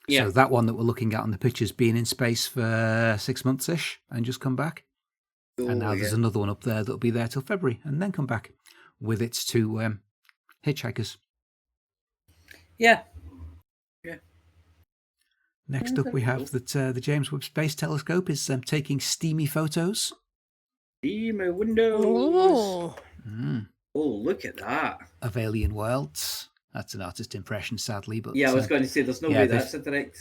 that one that we're looking at on the pictures being in space for 6 months-ish and just come back. And now there's another one up there that'll be there till February and then come back with its 2 hitchhikers.
Yeah.
Next up, we have that the James Webb Space Telescope is taking steamy photos.
Steamy windows.
Oh.
Oh, look at that.
Of alien worlds. That's an artist impression, sadly. But
I was going to say, there's no way that's a direct.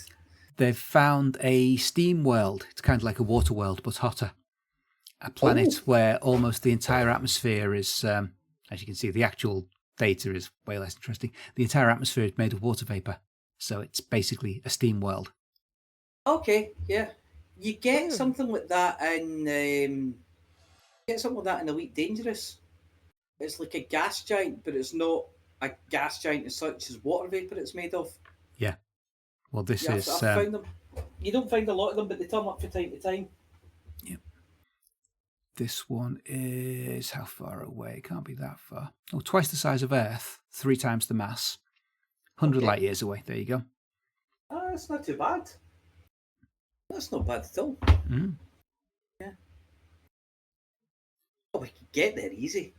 They've found a steam world. It's kind of like a water world, but hotter. A planet where almost the entire atmosphere is, as you can see, the actual data is way less interesting. The entire atmosphere is made of water vapor. So it's basically a steam world.
Okay, yeah. You get something like that in Elite Dangerous. It's like a gas giant, but it's not a gas giant as such as water vapor it's made of.
Yeah. Well, this is...
I've found them. You don't find a lot of them, but they turn up from time to time.
Yeah. This one is... How far away? It can't be that far. Oh, twice the size of Earth, 3 times the mass. 100 light years away. There you go.
That's not too bad. That's not bad at all. Yeah. Oh, we can get there easy.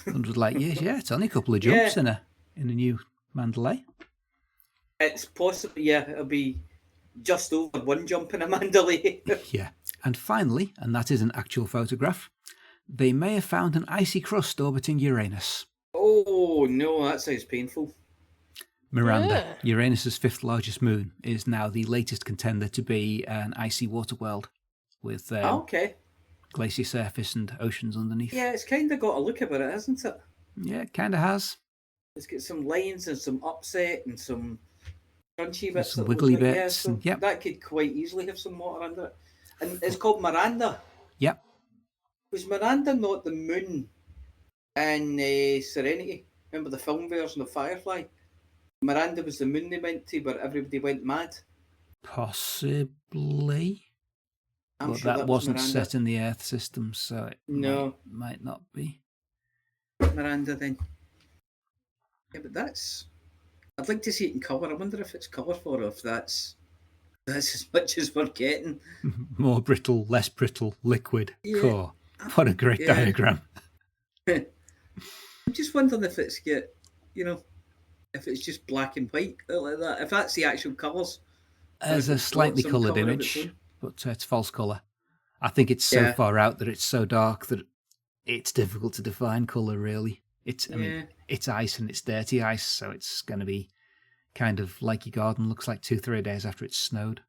100 light years, yeah. It's only a couple of jumps in a new Mandalay.
It's possible, it'll be just over 1 jump in a Mandalay.
Yeah. And finally, and that is an actual photograph, they may have found an icy crust orbiting Uranus.
Oh, no, that sounds painful.
Miranda,
Yeah.
Uranus's fifth largest moon, is now the latest contender to be an icy water world with
Okay.
glacier surface and oceans underneath.
Yeah, it's kind of got a look about it, hasn't it?
Yeah, it kind of has.
It's got some lines and some upset and some crunchy bits.
some
that look
wiggly
like, yeah,
bits,
so
and- yep.
that could quite easily have some water under it. And it's called Miranda.
Yep.
Was Miranda not the moon in Serenity? Remember the film version of Firefly? Miranda was the moon they went to, where everybody went mad.
Possibly.
I'm
But
sure
that
was
wasn't
Miranda.
set in the Earth system, so it
No.
might not be.
Miranda then. Yeah, but that's. I'd like to see it in colour. I wonder if it's colourful or if that's as much as we're getting.
More brittle, less brittle, liquid,
Yeah.
core. What a great
Yeah.
diagram.
I'm just wondering if it's if it's just black and white like that. If that's the actual colours.
As a
it's got
slightly
some
coloured
colour of its
image,
own.
but it's false colour. I think it's so
Yeah.
far out that it's so dark that it's difficult to define colour, really. I mean,
Yeah.
it's ice and it's dirty ice, so it's going to be kind of like your garden looks like 2-3 days after it's snowed.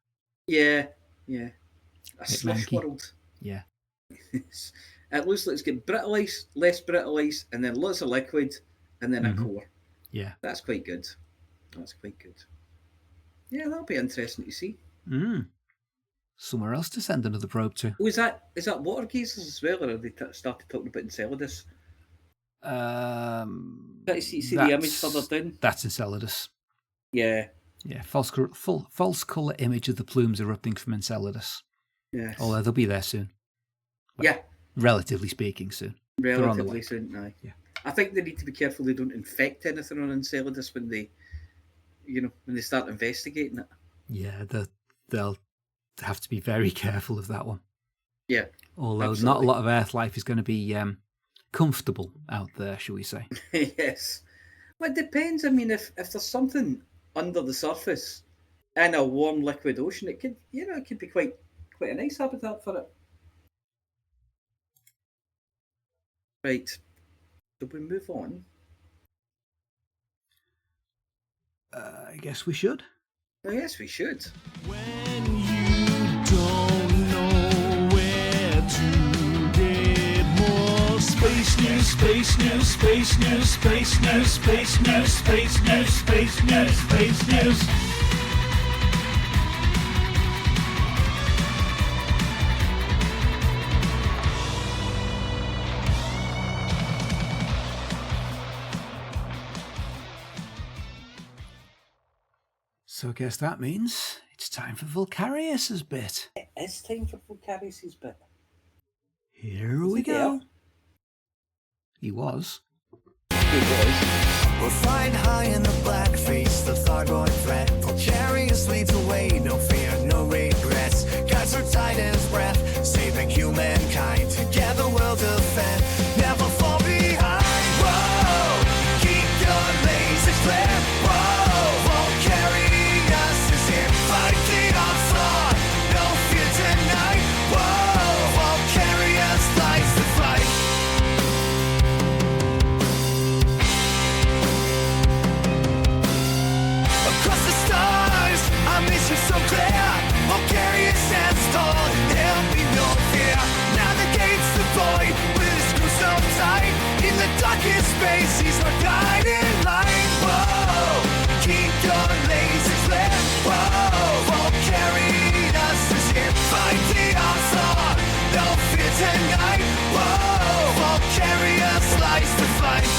Yeah. A slush
manky.
world.
Yeah.
It looks like it's got brittle ice, less brittle ice, and then lots of liquid, and then a
Mhm.
core.
Yeah.
That's quite good. Yeah, that'll be interesting to see.
Somewhere else to send another probe to.
Oh, is that water geysers as well, or have they started talking about Enceladus? Did you see the image further down?
That's Enceladus.
Yeah.
Yeah, false colour image of the plumes erupting from Enceladus.
Yes.
Although they'll be there soon. Well,
Yeah.
Relatively speaking, soon. They're on the
Relatively
way.
soon, aye.
Yeah.
I think they need to be careful they don't infect anything on Enceladus when they start investigating it.
Yeah, they'll have to be very careful of that one.
Yeah.
Although not
absolutely.
a lot of Earth life is going to be comfortable out there, shall we say.
Yes. Well, it depends. I mean, if there's something under the surface in a warm liquid ocean, it could be quite a nice habitat for it. Right. So we move on.
I guess we should.
Well, yes, we should.
When you don't know where to get more space news, space news, space news, space news, space news, space news, space news, space news.
So I guess that means it's time for Vulcarius's bit.
It is time for Vulcarius's bit.
Here we
he there?
go. He was.
We're flying high in the black face, the thought-going threat. Vulcarius leads the way, no fear, no regrets. Guides our Titan's breath, saving humankind. Together we'll defend, never fall behind. Whoa, keep your lasers clear. Whoa, Vulcarius is here. Fight the onslaught, no fear tonight. Whoa, Vulcarius lights the fight. Across the stars, our mission so clear. Vulcarius stands tall, there'll be no fear. Navigates the void with his screw so tight. In the darkest space, he's our guiding light. Whoa, keep your lasers lit. Whoa, Vulcarius is here. Fight the onslaught, no fear tonight. Whoa, Vulcarius lights the fight.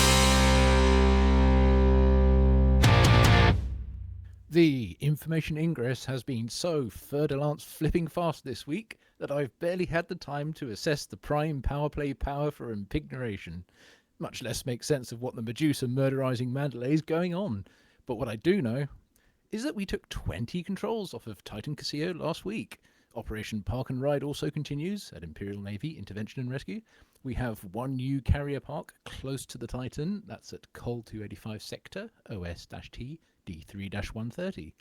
The information ingress has been so fer-de-lance flipping fast this week that I've barely had the time to assess the prime power play power for impignoration, much less make sense of what the Medusa murderizing Mandalay is going on. But what I do know is that we took 20 controls off of Titan Casio last week. Operation Park and Ride also continues at Imperial Navy Intervention and Rescue. We have one new carrier park close to the Titan, that's at Col 285 Sector, OS-T D3-130.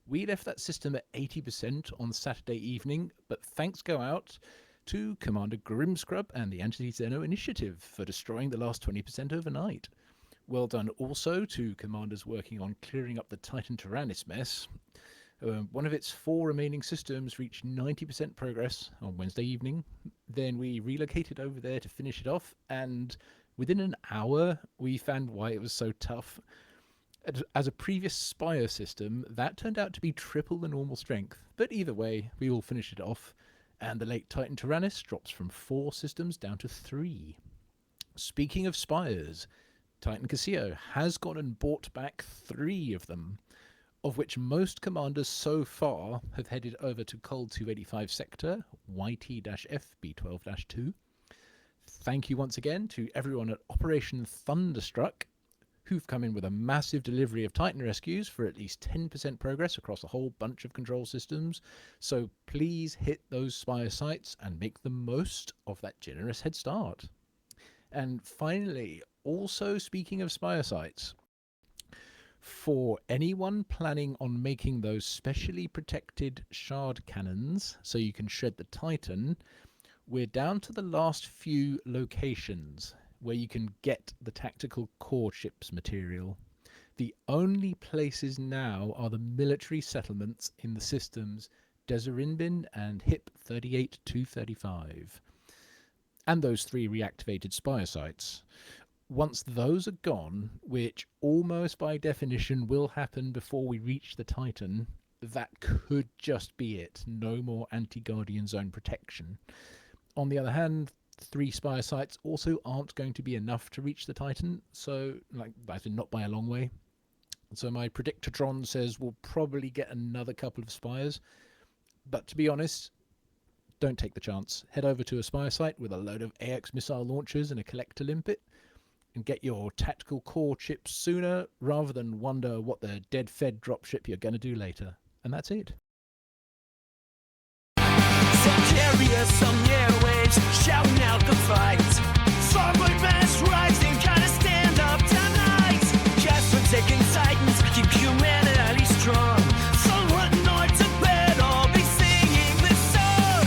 We left that system at 80% on Saturday evening, but thanks go out to Commander Grimscrub and the Anti-Zeno Initiative for destroying the last 20% overnight. Well done also to commanders working on clearing up the Titan Tyrannus mess. One of its 4 remaining systems reached 90% progress on Wednesday evening. Then we relocated over there to finish it off, and within an hour we found why it was so tough. As a previous Spire system, that turned out to be triple the normal strength. But either way, we all finished it off, and the late Titan Tyrannus drops from 4 systems down to 3. Speaking of Spires, Titan Cassio has gone and bought back 3 of them, of which most commanders so far have headed over to Col 285 sector, YT-F B12-2. Thank you once again to everyone at Operation Thunderstruck, who've come in with a massive delivery of Titan rescues for at least 10% progress across a whole bunch of control systems. So please hit those Spire sites and make the most of that generous head start. And finally, also speaking of Spire sites, for anyone planning on making those specially protected shard cannons so you can shred the Titan, we're down to the last few locations where you can get the tactical core chips material. The only places now are the military settlements in the systems Deserinbin and HIP 38-235, and those 3 reactivated Spire sites. Once those are gone, which almost by definition will happen before we reach the Titan, that could just be it. No more anti-Guardian Zone protection. On the other hand, 3 Spire sites also aren't going to be enough to reach the Titan, so, not by a long way. So my Predictatron says we'll probably get another couple of Spires, but to be honest, don't take the chance. Head over to a Spire site with a load of AX missile launchers and a collector limpet, and get your tactical core chips sooner rather than wonder what the dead fed dropship you're going to do later. And that's it.
Some carriers, some airwaves, shouting out the fight. Forward mass rising, gotta stand up tonight. Just for taking Titans, keep humanity strong. From Hutton Orbital to bed, all be singing this song.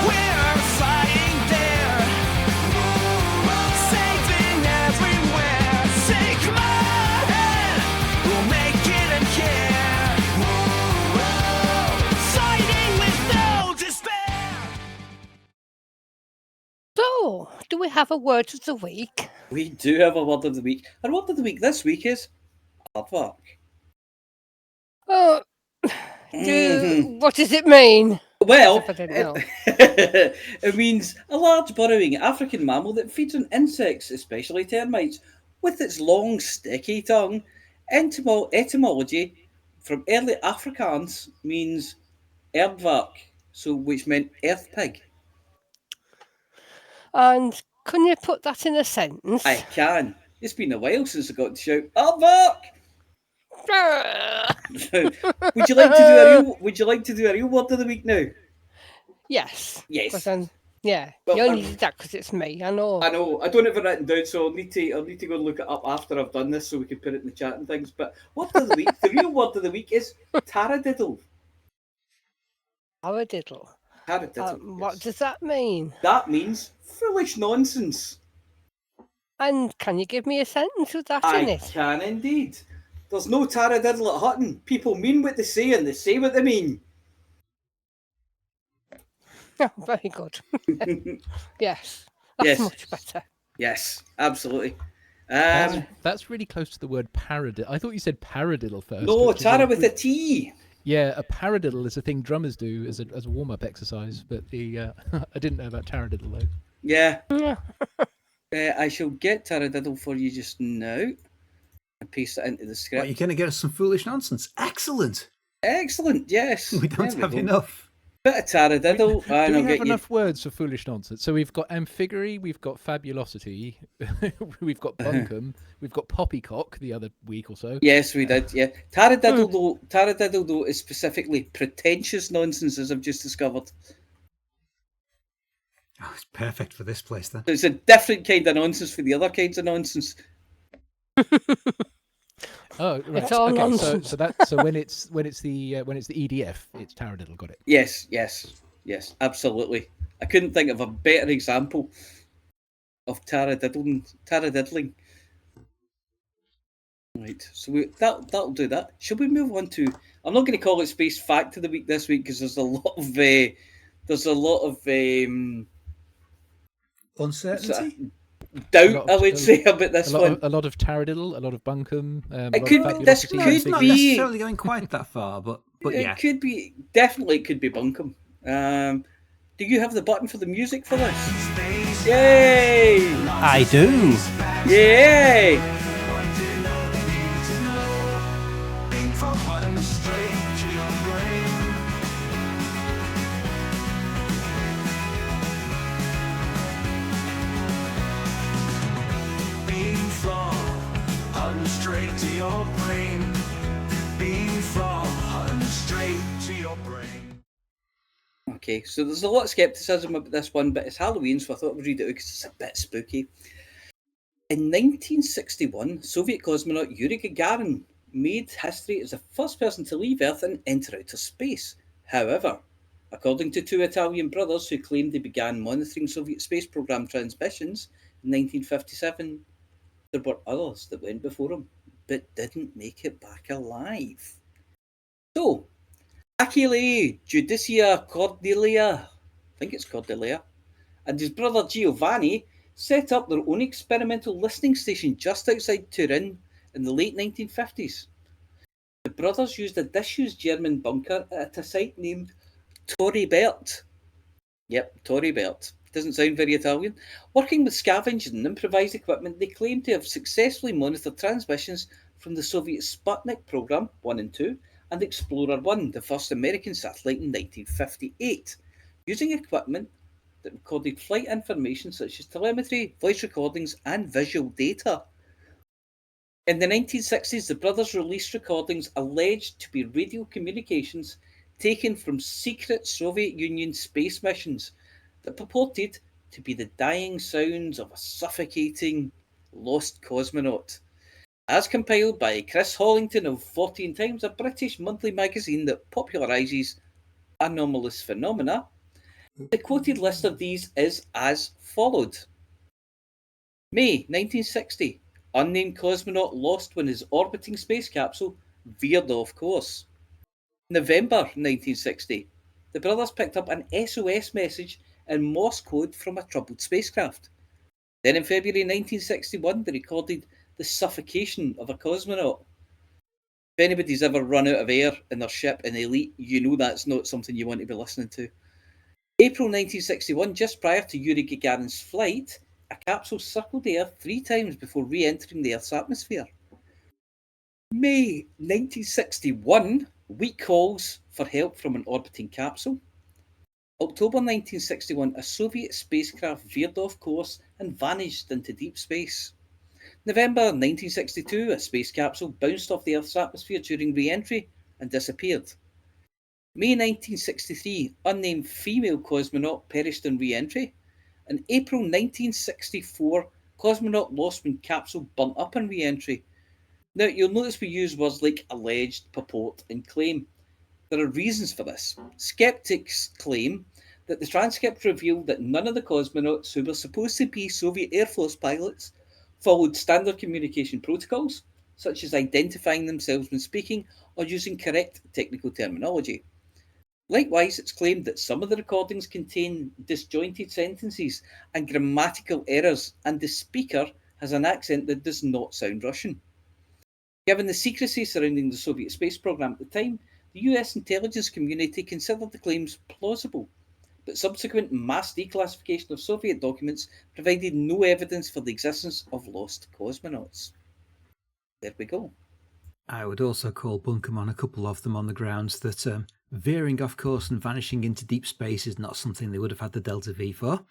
We're fighting there, saving everywhere. Say, come on, we'll make it and care. Fighting with no despair.
So, do we have a word of the week?
We do have a word of the week. Our word of the week this week is artwork.
Oh, what does it mean?
Well,
As if I didn't know.
it means a large burrowing African mammal that feeds on insects, especially termites, with its long, sticky tongue. Etymology from early Afrikaans means aardvark, which meant earth pig.
And can you put that in a sentence?
I can. It's been a while since I got to shout aardvark. Would you like to do a real word of the week now?
Yes.
Yes.
'Cause then, yeah,
Well,
you only did that because it's me. I know.
I know. I don't have it written down, so I'll need to go and look it up after I've done this, so we can put it in the chat and things. But word of the week, the real word of the week is taradiddle.
Taradiddle.
Taradiddle.
What
yes.
does that mean?
That means foolish nonsense.
And can you give me a sentence with that in
I
it?
can indeed. There's no taradiddle at Hutton. People mean what they say, and they say what they mean.
Oh, very good. Yes, that's
Yes.
much better.
Yes, absolutely.
That's really close to the word paradiddle. I thought you said paradiddle first.
No,
which is
Tara with a T.
Yeah, a paradiddle is a thing drummers do as a warm-up exercise, but I didn't know about taradiddle though.
Yeah.
Yeah.
I shall get taradiddle for you just now and paste it into the script.
Well, you're going to get us some foolish nonsense. Excellent.
Excellent, yes.
We don't
There
have
go.
enough.
Bit of taradiddle,
Do
and
we
I'll
have
get
enough words for foolish nonsense? So we've got amphigory, we've got fabulosity, we've got bunkum, we've got poppycock the other week or so.
you. Yes, we did, yeah. Taradiddle, though, is specifically pretentious nonsense, as I've just discovered.
Oh, it's perfect for this place then.
It's a different kind of nonsense for the other kinds of nonsense.
Oh, right.
It's all
okay,
nonsense.
so when it's the EDF, it's taradiddle. Got it.
Yes, absolutely. I couldn't think of a better example of taradiddling. Right, so that'll do that. Shall we move on to? I'm not going to call it Space Fact of the Week this week because there's a lot of sort of
Uncertainty?
doubt, I would say, about this one.
A lot of taradiddle, a lot of bunkum, a
It
lot
could
of
this
fabulosity.
No,
could
it's not
be
necessarily going quite that far, but yeah.
it could be definitely it could be bunkum. Do you have the button for the music for this? Yay!
I do.
Yay!
From Hutton straight to your brain. Beam from Hutton straight to your brain. Beam from Hutton straight to your brain.
Okay, so there's a lot of skepticism about this one, but it's Halloween, so I thought I'd read it out because it's a bit spooky. In 1961, Soviet cosmonaut Yuri Gagarin made history as the first person to leave Earth and enter outer space. However, according to two Italian brothers who claimed they began monitoring Soviet space program transmissions in 1957, there were others that went before him, but didn't make it back alive. So, Achille Judicia Cordelia, I think it's Cordelia, and his brother Giovanni set up their own experimental listening station just outside Turin in the late 1950s. The brothers used a disused German bunker at a site named Torrebert. Yep, Torrebert. Doesn't sound very Italian. Working with scavenged and improvised equipment, they claim to have successfully monitored transmissions from the Soviet Sputnik program 1 and 2 and Explorer 1, the first American satellite in 1958, using equipment that recorded flight information such as telemetry, voice recordings, and visual data. In the 1960s, the brothers released recordings alleged to be radio communications taken from secret Soviet Union space missions that purported to be the dying sounds of a suffocating lost cosmonaut. As compiled by Chris Hollington of 14 Times, a British monthly magazine that popularises anomalous phenomena, the quoted list of these is as followed. May 1960. Unnamed cosmonaut lost when his orbiting space capsule veered off course. November 1960. The brothers picked up an SOS message in Morse code from a troubled spacecraft. Then in February 1961, they recorded the suffocation of a cosmonaut. If anybody's ever run out of air in their ship in Elite, you know that's not something you want to be listening to. April 1961, just prior to Yuri Gagarin's flight, a capsule circled the Earth 3 times before re-entering the Earth's atmosphere. May 1961, weak calls for help from an orbiting capsule. October 1961, a Soviet spacecraft veered off course and vanished into deep space. November 1962, a space capsule bounced off the Earth's atmosphere during re-entry and disappeared. May 1963, unnamed female cosmonaut perished on re-entry. And April 1964, cosmonaut lost when capsule burnt up on re-entry. Now, you'll notice we use words like alleged, purport, and claim. There are reasons for this. Skeptics claim that the transcript revealed that none of the cosmonauts who were supposed to be Soviet Air Force pilots followed standard communication protocols, such as identifying themselves when speaking or using correct technical terminology. Likewise, it's claimed that some of the recordings contain disjointed sentences and grammatical errors, and the speaker has an accent that does not sound Russian. Given the secrecy surrounding the Soviet space program at the time, the US intelligence community considered the claims plausible, but subsequent mass declassification of Soviet documents provided no evidence for the existence of lost cosmonauts. There we go.
I would also call bunkum on a couple of them on the grounds that veering off course and vanishing into deep space is not something they would have had the Delta V for.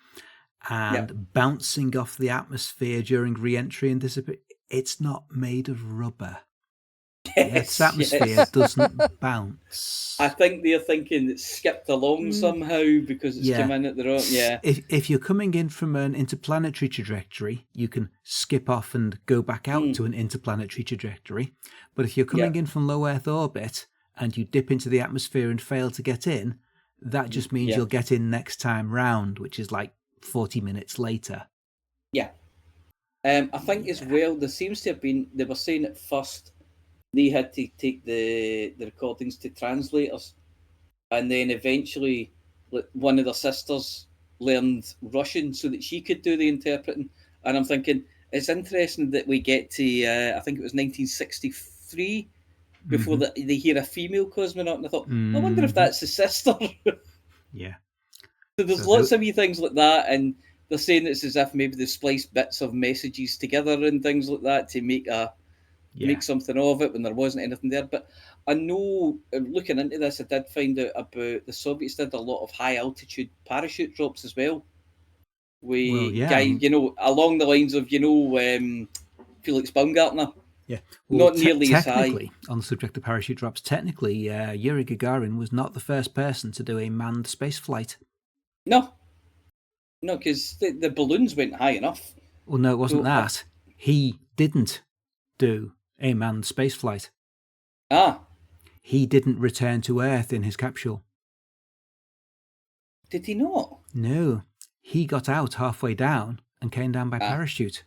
And bouncing off the atmosphere during re-entry and disappear, it's not made of rubber. Its atmosphere doesn't bounce.
I think they're thinking it skipped along somehow because it's come in at the wrong... Yeah.
If you're coming in from an interplanetary trajectory, you can skip off and go back out to an interplanetary trajectory. But if you're coming in from low Earth orbit and you dip into the atmosphere and fail to get in, that just means you'll get in next time round, which is like 40 minutes later.
Yeah. I think as well, there seems to have been, they were saying at first they had to take the recordings to translators, and then eventually one of their sisters learned Russian so that she could do the interpreting. And I'm thinking, it's interesting that we get to, I think it was 1963, before they hear a female cosmonaut, and I thought, I wonder if that's the sister.
Yeah.
So there's lots of wee things like that, and they're saying it's as if maybe they spliced bits of messages together and things like that to make make something of it when there wasn't anything there. But I know, looking into this, I did find out about the Soviets did a lot of high altitude parachute drops as well. Guys, along the lines of Felix Baumgartner.
Yeah, well,
not nearly as high.
Technically, on the subject of parachute drops, Yuri Gagarin was not the first person to do a manned space flight.
No, because the balloons went high enough.
Well, no, it wasn't that. He didn't do a manned space flight. He didn't return to Earth in his capsule.
Did he not?
No, he got out halfway down and came down by parachute.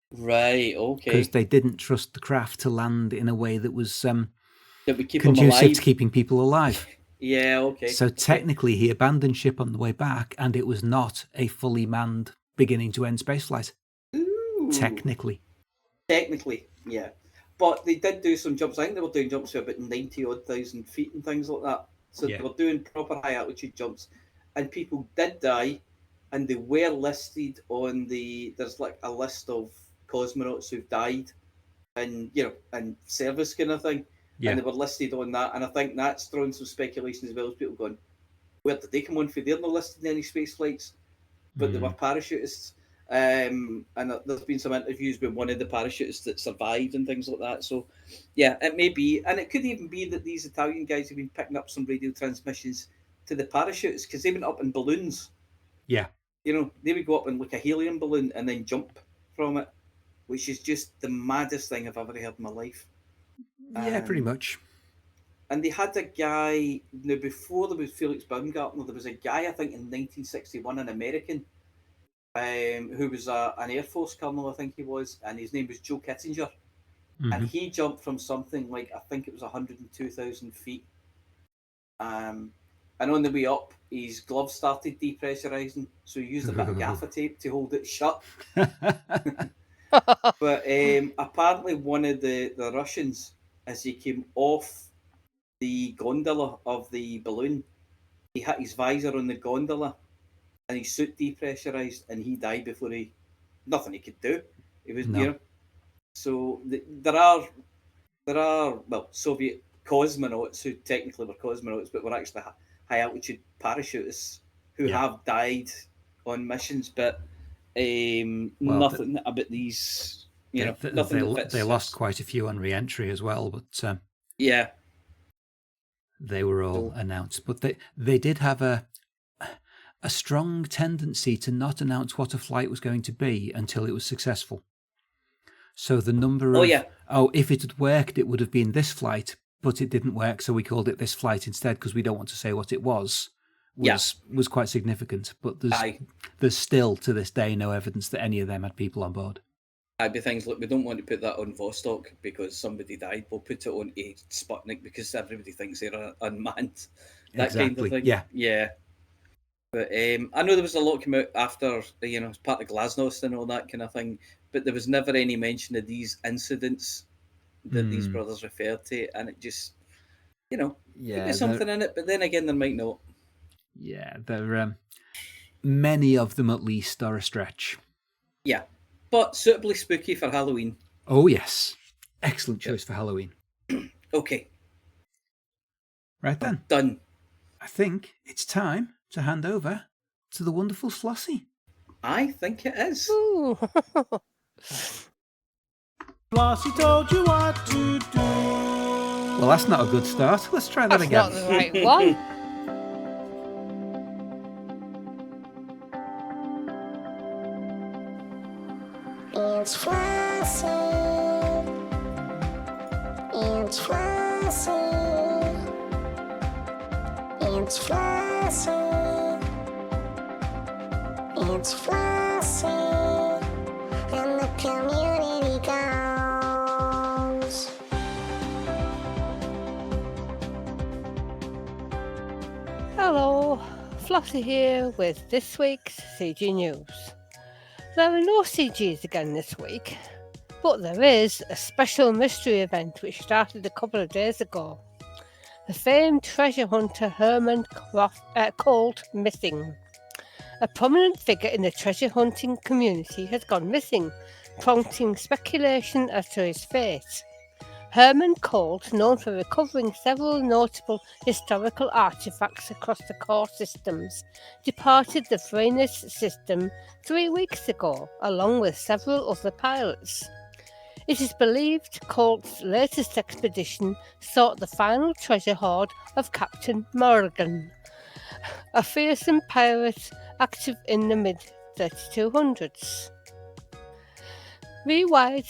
Right, okay.
Because they didn't trust the craft to land in a way that was
that would keep
conducive to keeping people alive.
Yeah, okay.
So technically he abandoned ship on the way back, and it was not a fully manned beginning to end spaceflight.
Ooh.
Technically,
yeah. But they did do some jumps. I think they were doing jumps to about 90,000 feet and things like that. So they were doing proper high altitude jumps. And people did die, and they were listed on there's like a list of cosmonauts who've died and service kind of thing. Yeah. And they were listed on that, and I think that's thrown some speculation as well as people going, where did they come on for? They're not listed in any space flights, but they were parachutists. And there's been some interviews with one of the parachutists that survived and things like that. So yeah, it may be, and it could even be that these Italian guys have been picking up some radio transmissions to the parachutists, because they went up in balloons.
Yeah.
They would go up in like a helium balloon and then jump from it, which is just the maddest thing I've ever heard in my life.
Yeah, pretty much.
And they had a guy, now before there was Felix Baumgartner, there was a guy, I think in 1961, an American, who was an Air Force colonel, I think he was, and his name was Joe Kittinger. Mm-hmm. And he jumped from something like, I think it was 102,000 feet. And on the way up, his gloves started depressurizing, so he used a bit of gaffer tape to hold it shut. But apparently one of the Russians, as he came off the gondola of the balloon, he hit his visor on the gondola and his suit depressurized, and he died before nothing he could do. It was so there are Soviet cosmonauts who technically were cosmonauts but were actually high altitude parachutists who have died on missions, but nothing about these.
They lost quite a few on re-entry as well, but they were all announced. But they did have a strong tendency to not announce what a flight was going to be until it was successful. So the number of if it had worked, it would have been this flight, but it didn't work, so we called it this flight instead because we don't want to say what it was quite significant. But there's still to this day no evidence that any of them had people on board.
I'd be things like, we don't want to put that on Vostok because somebody died. We'll put it on a Sputnik because everybody thinks they're unmanned. That kind of thing. Yeah. But I know there was a lot come out after, as part of Glasnost and all that kind of thing, but there was never any mention of these incidents that these brothers referred to, and it just, there's something in it, but then again, there might not.
Yeah, many of them at least are a stretch.
Yeah. But suitably spooky for Halloween.
Oh, yes. Excellent choice for Halloween.
Okay.
Right then.
Done.
I think it's time to hand over to the wonderful Flossy.
I think it is.
Flossy told you what to do.
Well, that's not a good start. Let's try that again.
That's not the right one.
It's Flossy. It's Flossy. It's Flossy. It's Flossy. And the community.
Hello, Flossy here with this week's CG News. There are no CGs again this week, but there is a special mystery event which started a couple of days ago. The famed treasure hunter Herman Colt missing. A prominent figure in the treasure hunting community has gone missing, prompting speculation as to his fate. Herman Colt, known for recovering several notable historical artifacts across the core systems, departed the Thranis system 3 weeks ago, along with several other pilots. It is believed Colt's latest expedition sought the final treasure hoard of Captain Morrigan, a fearsome pirate active in the mid-3200s. Rewired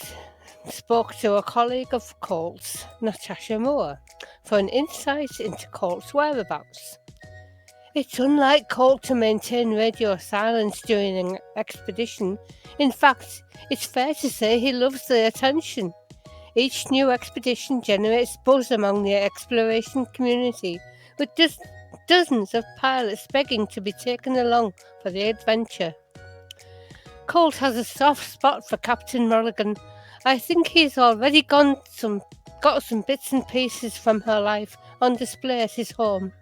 spoke to a colleague of Colt's, Natasha Moore, for an insight into Colt's whereabouts. It's unlike Colt to maintain radio silence during an expedition. In fact, it's fair to say he loves the attention. Each new expedition generates buzz among the exploration community, with dozens of pilots begging to be taken along for the adventure. Colt has a soft spot for Captain Morrigan. I think he's already got some bits and pieces from her life on display at his home.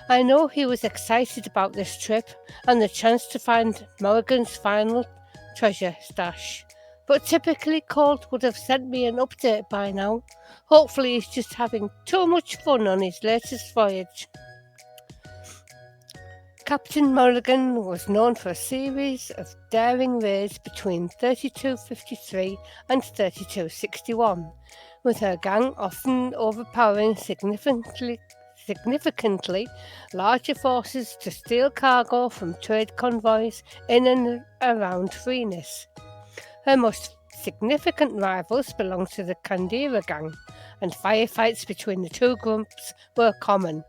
I know he was excited about this trip and the chance to find Morrigan's final treasure stash. But typically Colt would have sent me an update by now. Hopefully he's just having too much fun on his latest voyage. Captain Morrigan was known for a series of daring raids between 3253 and 3261, with her gang often overpowering significantly larger forces to steal cargo from trade convoys in and around Thranis. Her most significant rivals belonged to the Kandira gang, and firefights between the two groups were common.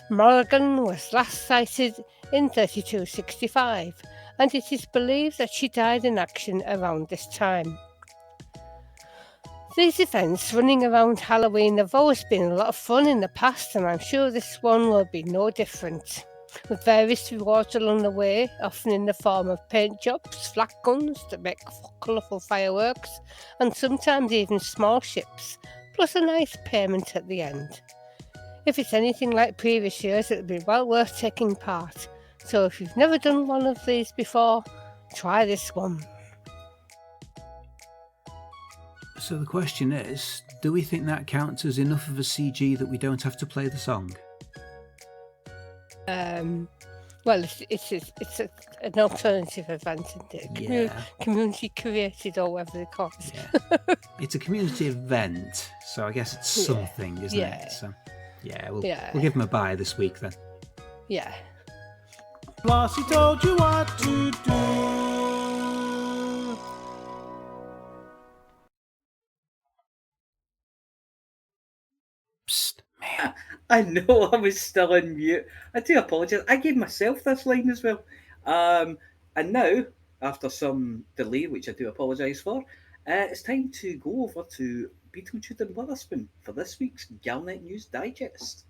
Morrigan was last sighted in 3265, and it is believed that she died in action around this time. These events running around Halloween have always been a lot of fun in the past, and I'm sure this one will be no different, with various rewards along the way, often in the form of paint jobs, flak guns that make colourful fireworks, and sometimes even small ships, plus a nice payment at the end. If it's anything like previous years, it'll be well worth taking part. So if you've never done one of these before, try this one.
So the question is, do we think that counts as enough of a CG that we don't have to play the song?
Well, it's an alternative event, isn't it?
Yeah.
Community created, or whatever they call it.
Yeah. It's a community event, so I guess it's something, isn't it? So, we'll give them a bye this week then.
Yeah.
Flossy told you what to do.
Psst, man.
I know I was still on mute. I do apologise. I gave myself this line as well. And now, after some delay, which I do apologise for, it's time to go over to Beetlejuice and Witherspoon for this week's Galnet News Digest.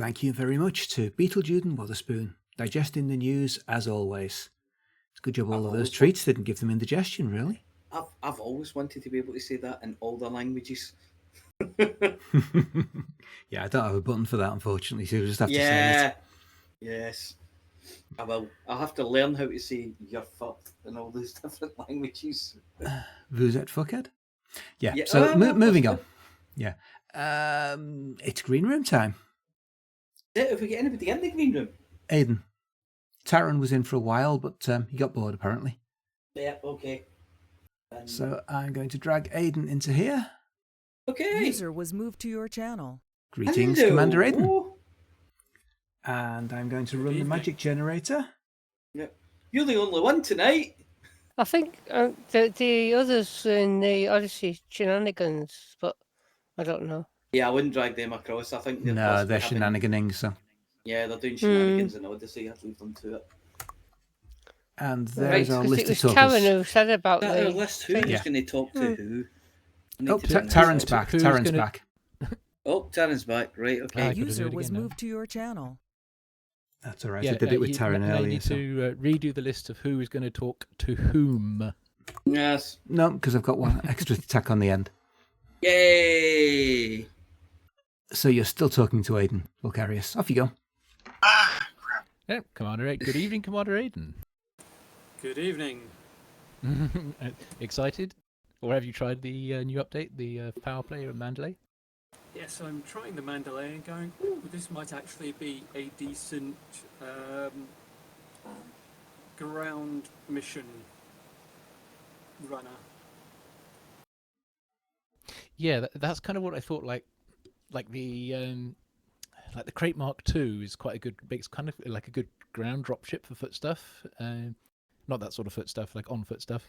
Thank you very much to Beetlejude and Wotherspoon, digesting the news as always. It's a good job all of those treats didn't give them indigestion, really.
I've always wanted to be able to say that in all the languages.
Yeah, I don't have a button for that, unfortunately, so you'll just have to say it.
Yes. I will. I'll have to learn how to say "you're fucked" in all those different languages.
Vous êtes fuckhead? Yeah,
Yeah,
so
well,
moving
that's
on. Yeah. It's green room time.
If we get anybody in the green room.
Aidan. Taran was in for a while, but he got bored, apparently.
Yeah, okay.
So I'm going to drag Aidan into here.
Okay.
User was moved to your channel.
Greetings,
Hello.
Commander Aidan. And I'm going to run the magic generator.
Yeah. You're the only one tonight.
I think the others in the Odyssey shenanigans, but I don't know.
Yeah, I wouldn't drag them across. I think they're
No,
possibly
they're
having-
shenaniganing, so.
Yeah, they're doing shenanigans in Odyssey. I'd leave them to it.
And
Right,
there's our
'cause
list
it
of
was
talkers.
Karen who said about
That our
the
list. Who's
Yeah.
going to talk to who? I need
Oh,
to put this
Taran's
out.
back.
Who's
Taran's
gonna-
back.
Oh, Taran's back. Right, okay.
I could've
User
do it
was
again now.
moved to your channel.
That's all right. I did it with Taran
I
earlier.
need
So.
to redo the list of who is going to talk to whom.
Yes.
No, because I've got one extra tack on the end.
Yay!
So you're still talking to Aidan, Vulcarius. Off you go.
Yeah, Commander Aidan. Good evening, Commander Aidan.
Good evening.
Excited? Or have you tried the new update, the Power Play or Mandalay?
Yes, I'm trying the Mandalay and going, ooh, this might actually be a decent ground mission runner.
Yeah, that's kind of what I thought. Like the Crate Mark II is quite a good. It's kind of like a good ground drop ship for foot stuff. Not that sort of foot stuff, like on foot stuff.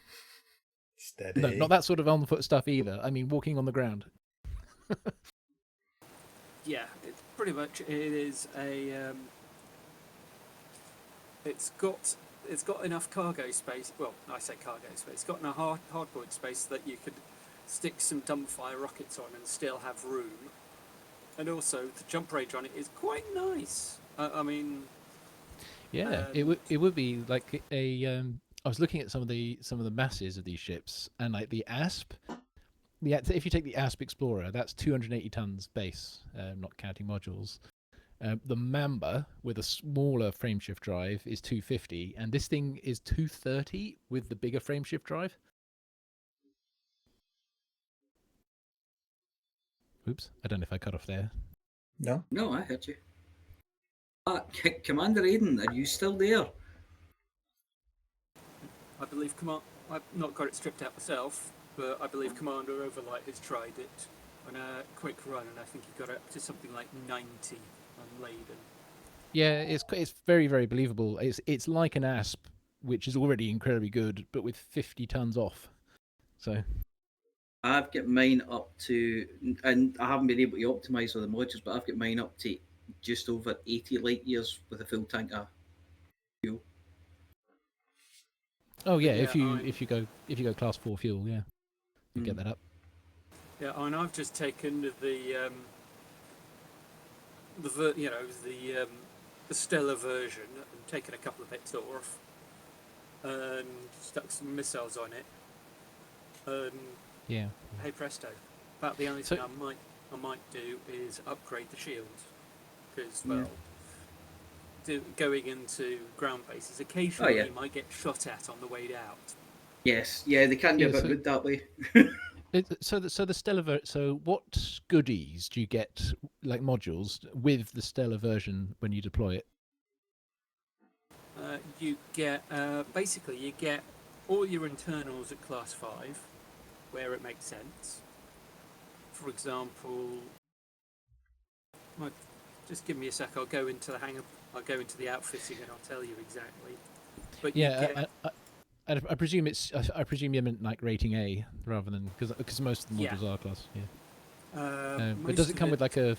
Steady.
No, not that sort of on foot stuff either. I mean, walking on the ground.
Yeah, it's pretty much. It is a. It's got enough cargo space. Well, I say cargo space. It's got enough hardboard space that you could stick some dumbfire rockets on and still have room. And also, the jump range on it is quite nice. I mean.
Yeah, it would be like a. I was looking at some of the masses of these ships, and like the Asp. If you take the Asp Explorer, that's 280 tons base, not counting modules. The Mamba with a smaller frameshift drive is 250, and this thing is 230 with the bigger frameshift drive. Oops, I don't know if I cut off there.
No.
No, I heard you. Commander Aidan, are you still there?
I believe I've not got it stripped out myself, but I believe Commander Overlight has tried it on a quick run, and I think he got up to something like 90 on Laden.
Yeah, it's very, very believable. It's like an Asp, which is already incredibly good, but with 50 tons off. So
I've got mine up to, and I haven't been able to optimise all the modules, but I've got mine up to just over 80 light years with a full tank of fuel.
oh yeah,
Yeah,
if you go class 4 fuel, yeah, you get that up.
Yeah, and I've just taken the Stellar version and taken a couple of bits off and stuck some missiles on it. And
Yeah.
hey presto! About the only
So-
thing I might do is upgrade the shields because going into ground bases occasionally you might get shot at on the way out.
Yes, yeah, they can be
Yeah,
a bit
so-
rude that way.
So the Stellar so what goodies do you get, like modules, with the Stellar version when you deploy it?
You get basically you get all your internals at class 5, where it makes sense. For example, just give me a sec. I'll go into the hangar. I'll go into the outfitting and I'll tell you exactly. But you
Yeah,
get,
I presume I presume you meant like rating A rather than because most of the
Yeah.
modules are class. Yeah. But
most
does it
of
come with like a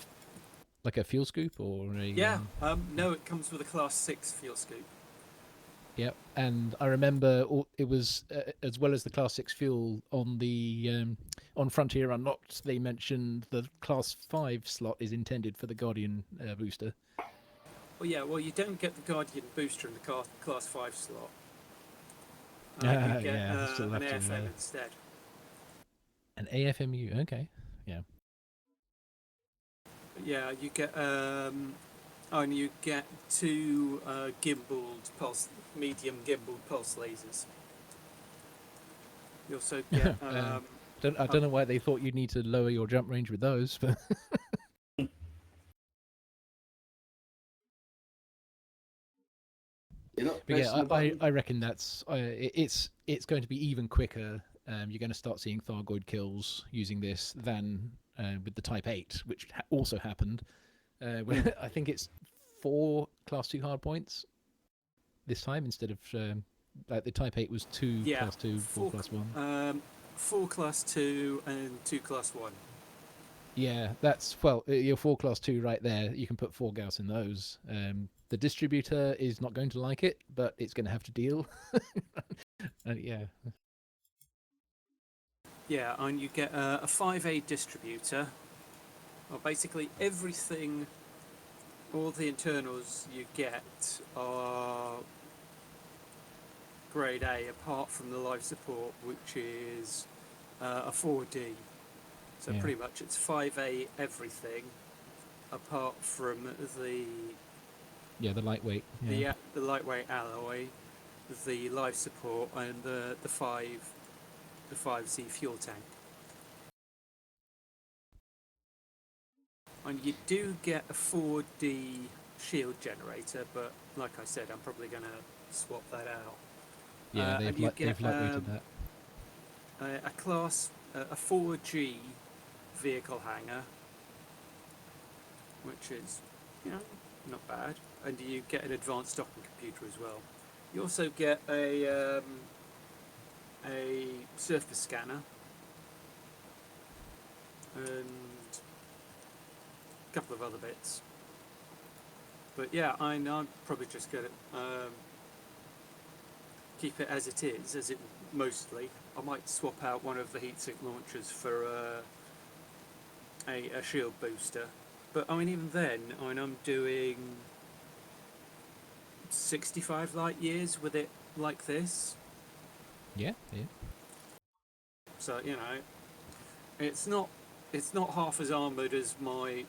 fuel scoop or a?
Yeah. No, it comes with a class 6 fuel scoop.
Yep, and I remember it was as well as the Class 6 fuel on the on Frontier Unlocked. They mentioned the Class 5 slot is intended for the Guardian booster.
Well, yeah, well, you don't get the Guardian booster in the Class 5 slot. You get
still
an
have to,
AFM instead.
An AFMU, okay, yeah.
But yeah, you get and you get 2 medium gimbaled pulse lasers. You also get
I don't know why they thought you'd need to lower your jump range with those, but
You're not
but yeah,
pressing the button.
I reckon that's it's going to be even quicker. You're going to start seeing Thargoid kills using this than with the Type 8, which also happened. Where I think it's 4 Class 2 hard points this time instead of like the Type 8 was 2 Class 2, 4 Class 1.
4 Class 2 and 2 Class 1.
Yeah, that's, well, your 4 Class 2 right there. You can put 4 Gauss in those. The distributor is not going to like it, but it's going to have to deal. Yeah.
Yeah, and you get a 5A distributor. Well, basically everything, all the internals you get are grade A, apart from the life support, which is a 4D. So
Yeah.
pretty much it's 5A everything, apart from the
lightweight. Yeah.
the lightweight alloy, the life support, and the 5Z fuel tank. And you do get a 4D shield generator, but like I said, I'm probably going to swap that out.
Yeah,
and
they've
you get,
lightweighted that.
a 4G vehicle hangar, which is, not bad. And you get an advanced docking computer as well. You also get a surface scanner and a couple of other bits. But yeah, I'm probably just going to keep it as it is, mostly. I might swap out one of the heatsink launchers for a shield booster. But I mean, even then, I'm doing 65 light years with it like this.
Yeah.
So it's not half as armoured as my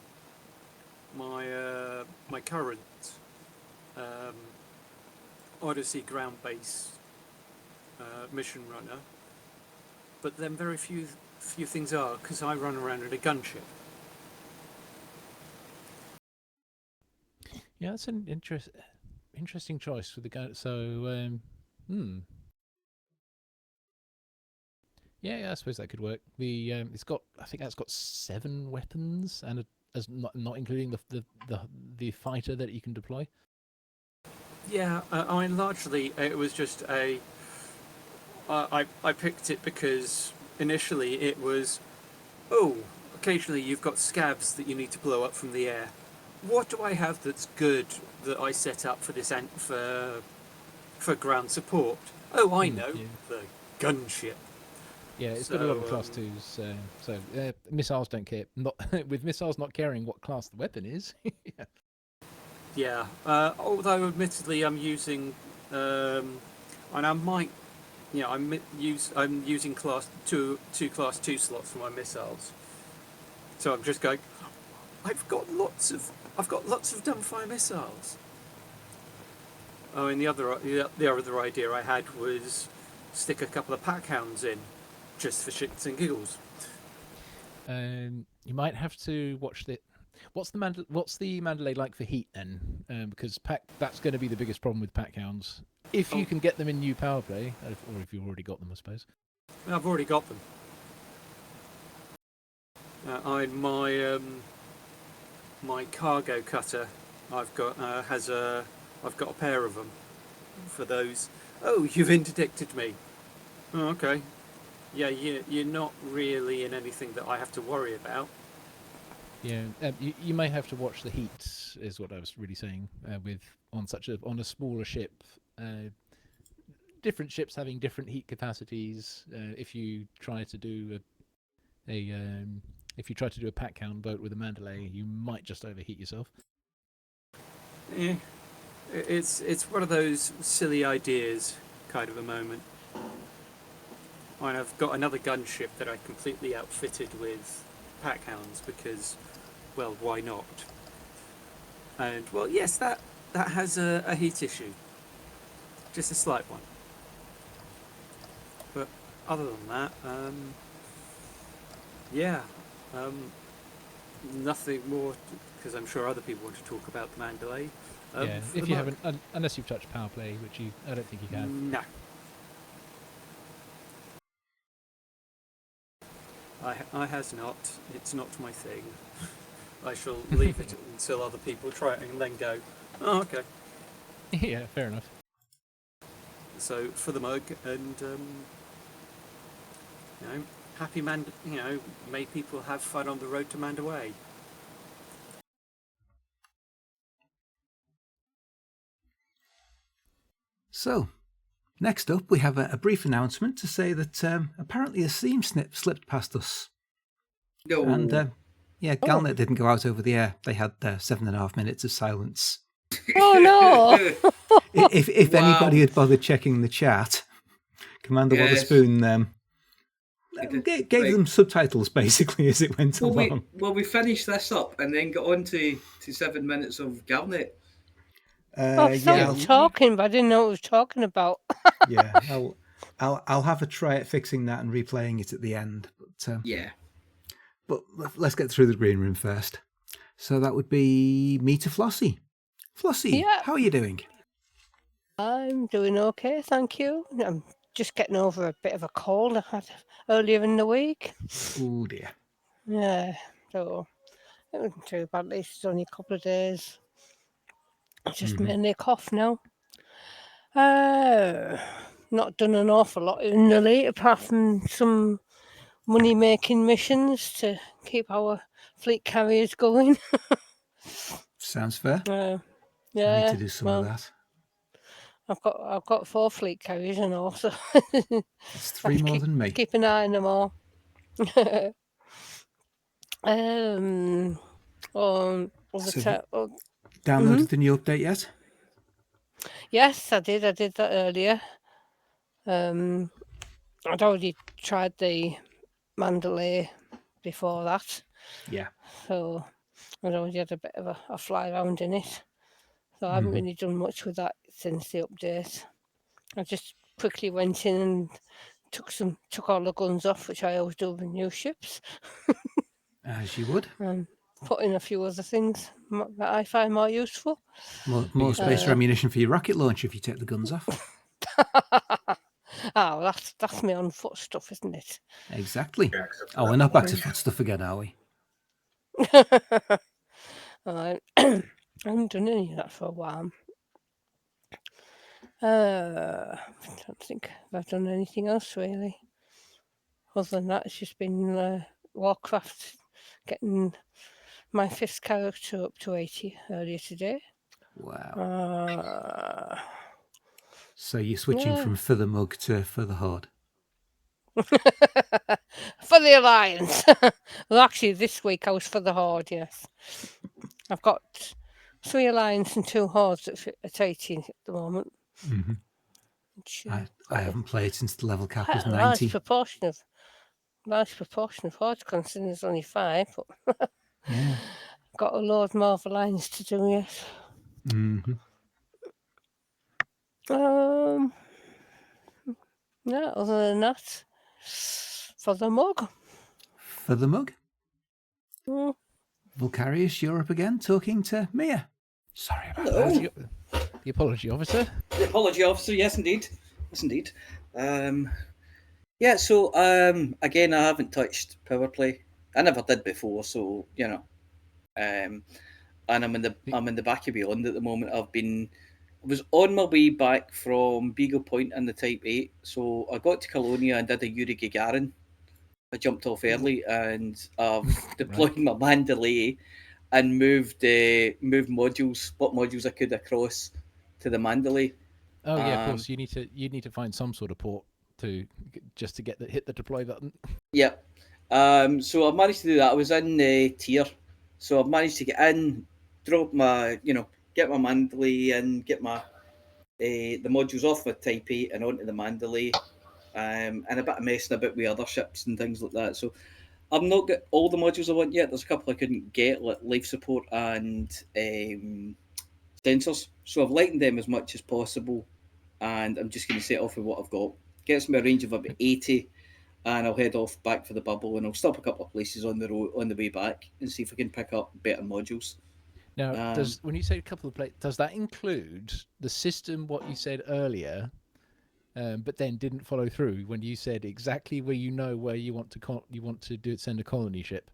current Odyssey ground base mission runner, but then very few things are, because I run around in a gunship.
Yeah, that's an interesting choice with the gun. So, Yeah, I suppose that could work. The I think that's got 7 weapons, and as not including the fighter that you can deploy.
Yeah, I mean, largely it was just I picked it because initially it was, occasionally you've got scabs that you need to blow up from the air. What do I have that's good that I set up for this for ground support? Oh, I know, the gunship.
Yeah, it's got a lot of class 2s. So missiles don't care. Not with missiles not caring what class the weapon is. Yeah.
Yeah. Although admittedly, I'm using, and I might, I'm using class two class 2 slots for my missiles. So I'm just going. I've got lots of dumbfire missiles. Oh, and the other idea I had was stick a couple of pack hounds in, just for shits and giggles.
You might have to watch the. What's the Mandalay like for heat then? Because that's going to be the biggest problem with pack hounds. If you can get them in new power play, or if you've already got them, I suppose.
I've already got them. My cargo cutter, I've got a pair of them for those. Oh, you've interdicted me. Oh, okay. Yeah, you're not really in anything that I have to worry about.
Yeah, you may have to watch the heat, is what I was really saying. On a smaller ship, different ships having different heat capacities. If you try to do if you try to do a pack count boat with a Mandalay, you might just overheat yourself.
Yeah, it's one of those silly ideas kind of a moment. And I've got another gunship that I completely outfitted with pack hounds because, well, why not? And well, yes, that has a heat issue, just a slight one. But other than that, nothing more, because I'm sure other people want to talk about the Mandalay.
Yeah, if you haven't, unless you've touched power play, which I don't think you can.
No. I has not. It's not my thing. I shall leave it until other people try it and then go, oh, okay.
Yeah, fair enough.
So for the mug, and happy may people have fun on the road to Mandalay.
So, next up, we have a brief announcement to say that apparently a seam slipped past us.
No.
And Galnet didn't go out over the air. They had 7.5 minutes of silence.
Oh no!
If anybody had bothered checking the chat, Commander Waterspoon gave them subtitles basically as it went along.
We finished this up and then got on to 7 minutes of Galnet.
I thought talking, but I didn't know what it was talking about.
Yeah, I'll have a try at fixing that and replaying it at the end. But but let's get through the green room first. So that would be me to Flossy. Flossy, how are you doing?
I'm doing okay, thank you. I'm just getting over a bit of a cold I had earlier in the week.
Oh dear.
Yeah, so it wasn't too bad. At least it's only a couple of days. Just mainly a cough now. Not done an awful lot in the late, apart from some money-making missions to keep our fleet carriers going.
Sounds fair.
Yeah,
I need to do some of that.
I've got 4 fleet carriers and all, so
it's 3 more than me.
Keep an eye on them all.
Downloaded the new update yet?
Yes, I did. I did that earlier. I'd already tried the Mandalay before that.
Yeah.
So I'd already had a bit of a fly around in it. So I haven't really done much with that since the update. I just quickly went in and took all the guns off, which I always do with new ships.
As you would.
And put in a few other things that I find more useful.
More space for ammunition for your rocket launcher if you take the guns off.
Oh, that's my on foot stuff, isn't it?
Exactly. Oh, we're not back to foot stuff again, are we?
I haven't done any of that for a while. I don't think I've done anything else really. Other than that, it's just been Warcraft, getting my 5th character up to 80 earlier today.
Wow. So you're switching from For the Mug to For the Horde?
For the Alliance. Well, actually, this week I was for the Horde, yes. I've got 3 Alliance and 2 Hordes at 18 at the moment.
Mm-hmm.
Which,
I haven't played since the level cap was 90.
Nice proportion of Hordes, considering there's only 5. But
yeah.
Got a load more of Alliance to do, yes.
Mm-hmm.
Yeah, other than that, for the mug.
For the mug?
Mm.
Vulcarius, you're up again, talking to Mia. Sorry about that.
The apology officer.
The apology officer, yes indeed. Yes indeed. So again, I haven't touched power play. I never did before, so and I'm in the back of Beyond at the moment. I was on my way back from Beagle Point in the Type 8, so I got to Colonia and did a Yuri Gagarin. I jumped off early and I've deployed my Mandalay and moved modules, what modules I could across to the Mandalay.
Oh yeah, of course. You need to find some sort of port to just to hit the deploy button.
Yep. So I've managed to do that. I was in tier, so I've managed to get in, drop my, get my Mandalay and get my the modules off with Type 8 and onto the Mandalay, and a bit of messing about with other ships and things like that. So I've not got all the modules I want yet. There's a couple I couldn't get, like life support and sensors. So I've lightened them as much as possible, and I'm just going to set off with what I've got. Gets me a range of about 80, and I'll head off back for the bubble, and I'll stop a couple of places on the road on the way back and see if I can pick up better modules.
Now, when you say a couple of places, does that include the system? What you said earlier, but then didn't follow through when you said exactly where you want to send a colony ship.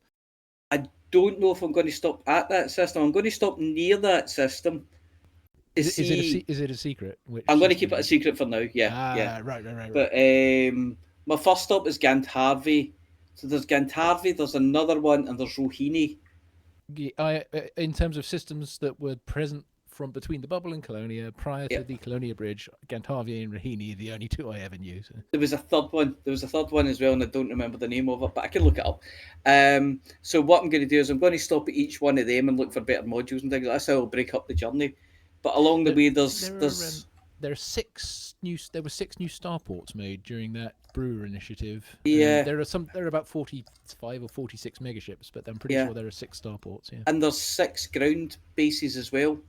I don't know if I'm going to stop at that system. I'm going to stop near that system.
Is it a secret?
I'm going to keep it a secret for now. Yeah.
Right.
But my first stop is Gantharvey. So there's Gantharvey, there's another one, and there's Rohini.
In terms of systems that were present from between the bubble and Colonia prior to the Colonia bridge, Gantharvey and Rohini are the only two I ever knew. So.
There was a third one. As well, and I don't remember the name of it, but I can look it up. So what I'm going to do is I'm going to stop at each one of them and look for better modules and things. That's how I'll break up the journey. But along the way, there were
6 new starports made during that Brewer initiative.
Yeah,
there are about 45 or 46 megaships, but I'm pretty sure there are 6 starports. Yeah,
and there's 6 ground bases as well.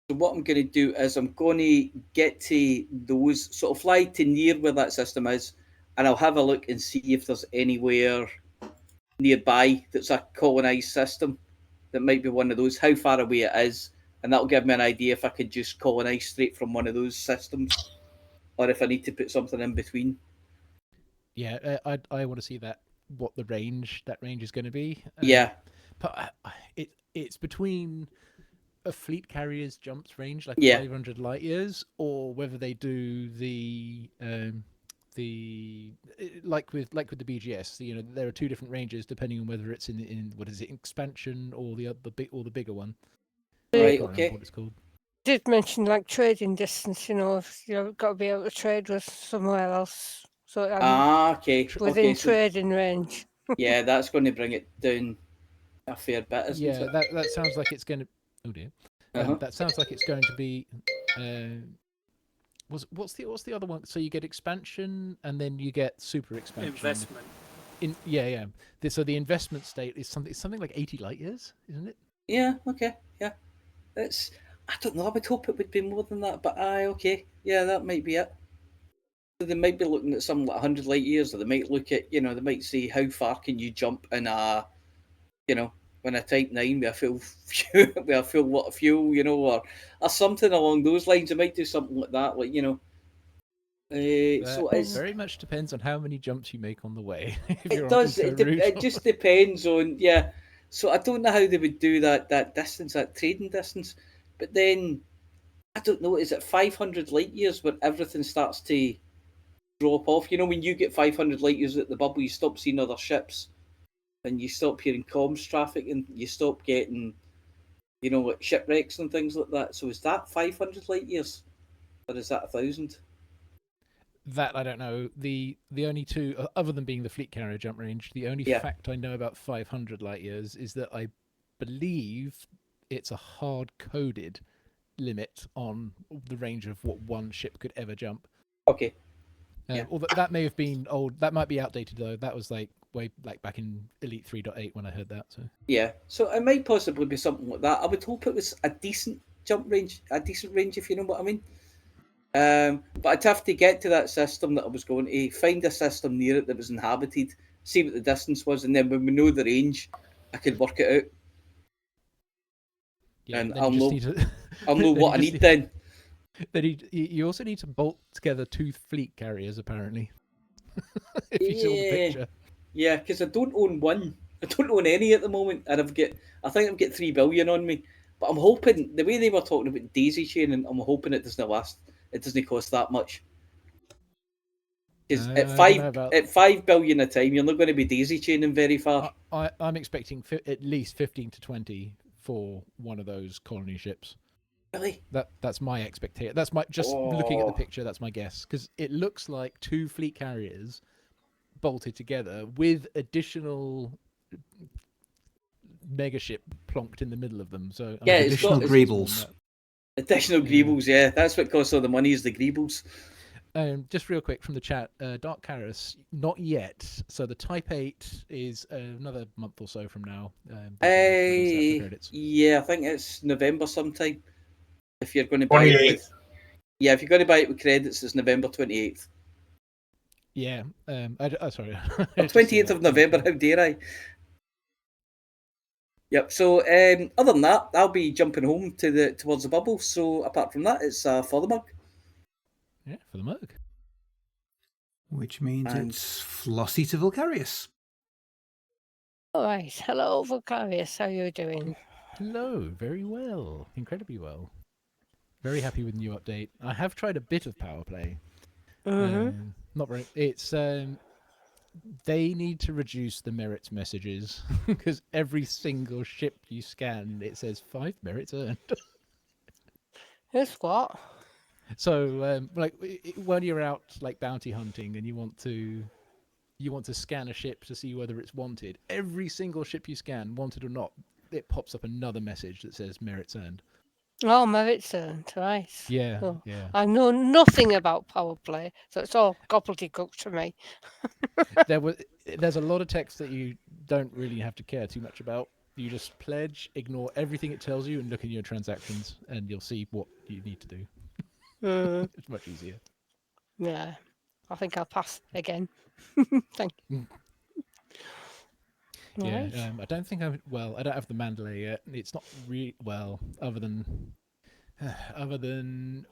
So what I'm going to do is I'm going to get to those, sort of fly to near where that system is, and I'll have a look and see if there's anywhere nearby that's a colonised system that might be one of those, how far away it is, and that'll give me an idea if I could just colonise straight from one of those systems, or if I need to put something in between.
Yeah, I want to see what that range is going to be. But it's between a fleet carrier's jumps range, like 500 light years, or whether they do the like with the BGS. There are 2 different ranges depending on whether it's in what is it, expansion or the bigger one.
Right. Okay.
What it's called.
Did mention like trading distance. If you've got to be able to trade with somewhere else. So within trading range.
Yeah, that's going to bring it down a fair bit, isn't it?
Yeah, that sounds like it's going to. Oh dear. That sounds like it's going to be. What's the other one? So you get expansion and then you get super expansion.
Investment.
So the investment state is something like 80 light years, isn't it?
Yeah. Okay. Yeah. I don't know. I would hope it would be more than that, but okay. Yeah, that might be it. So they might be looking at something like 100 light years, or they might look at, they might say how far can you jump in a, when a Type 9 with a full lot of fuel, or something along those lines. They might do something like that, so it
very much depends on how many jumps you make on the way.
It does. It just depends on, So I don't know how they would do that distance, that trading distance. But then, I don't know, is it 500 light years where everything starts to drop off? When you get 500 light years at the bubble, you stop seeing other ships, and you stop hearing comms traffic, and you stop getting, like shipwrecks and things like that. So is that 500 light years, or is that 1,000?
That I don't know. The only 2, other than being the fleet carrier jump range, the only fact I know about 500 light years is that I believe it's a hard-coded limit on the range of what one ship could ever jump.
Okay.
Although that may have been old. That might be outdated though. That was way back in Elite 3.8 when I heard that. So
yeah. So it might possibly be something like that. I would hope it was a decent jump range, if you know what I mean. But I'd have to get to that system that I was going to, find a system near it that was inhabited, see what the distance was, and then when we know the range, I could work it out.
Yeah,
and I'll know what I need then.
Then you also need to bolt together 2 fleet carriers, apparently. If you saw the picture.
Yeah, because I don't own one. I don't own any at the moment, and I think I've got 3 billion on me. But I'm hoping, the way they were talking about daisy chaining, I'm hoping it doesn't last. It doesn't cost that much. Because at 5 billion a time, you're not going to be daisy chaining very far.
I'm expecting at least 15 to 20 for one of those colony ships.
Really?
That's my expectation. That's my just looking at the
Oh.
picture. That's my guess because it looks like 2 fleet carriers bolted together with additional mega ship plonked in the middle of them. So
Yeah,
I'm
it's
Additional
got
greebles.
additional greebles. Yeah, that's what costs all the money is the greebles.
Just real quick from the chat, Dark Karis, not yet. So the Type 8 is another month or so from now.
Yeah, I think it's November sometime. If you're going to buy it with, if you're going to buy it with credits, it's November 28th.
Yeah. Sorry.
28th of November. How dare I? Yep. So other than that, I'll be jumping home towards the bubble. So apart from that, it's for the mug.
Yeah, for the mug.
Which means
And-
it's Flossy to Vulcarius.
All right. Hello, Vulcarius. How are you doing?
Hello. Very well. Incredibly well. Very happy with the new update. I have tried a bit of power play. Not very. It's they need to reduce the merits messages because every single ship you scan, it says 5 merits earned.
Who's what?
So, when you're out like bounty hunting and you want to scan a ship to see whether it's wanted, every single ship you scan, wanted or not, it pops up another message that says merits earned.
Oh, merits earned, right.
Yeah,
Oh,
yeah.
I know nothing about power play, so it's all gobbledygook to me.
There's a lot of text that you don't really have to care too much about. You just pledge, ignore everything it tells you, and look in your transactions, and you'll see what you need to do. It's much easier.
Yeah, I think I'll pass again. Thank you.
Yeah,
Right.
I don't think I don't have the Mandalay yet. It's not really other than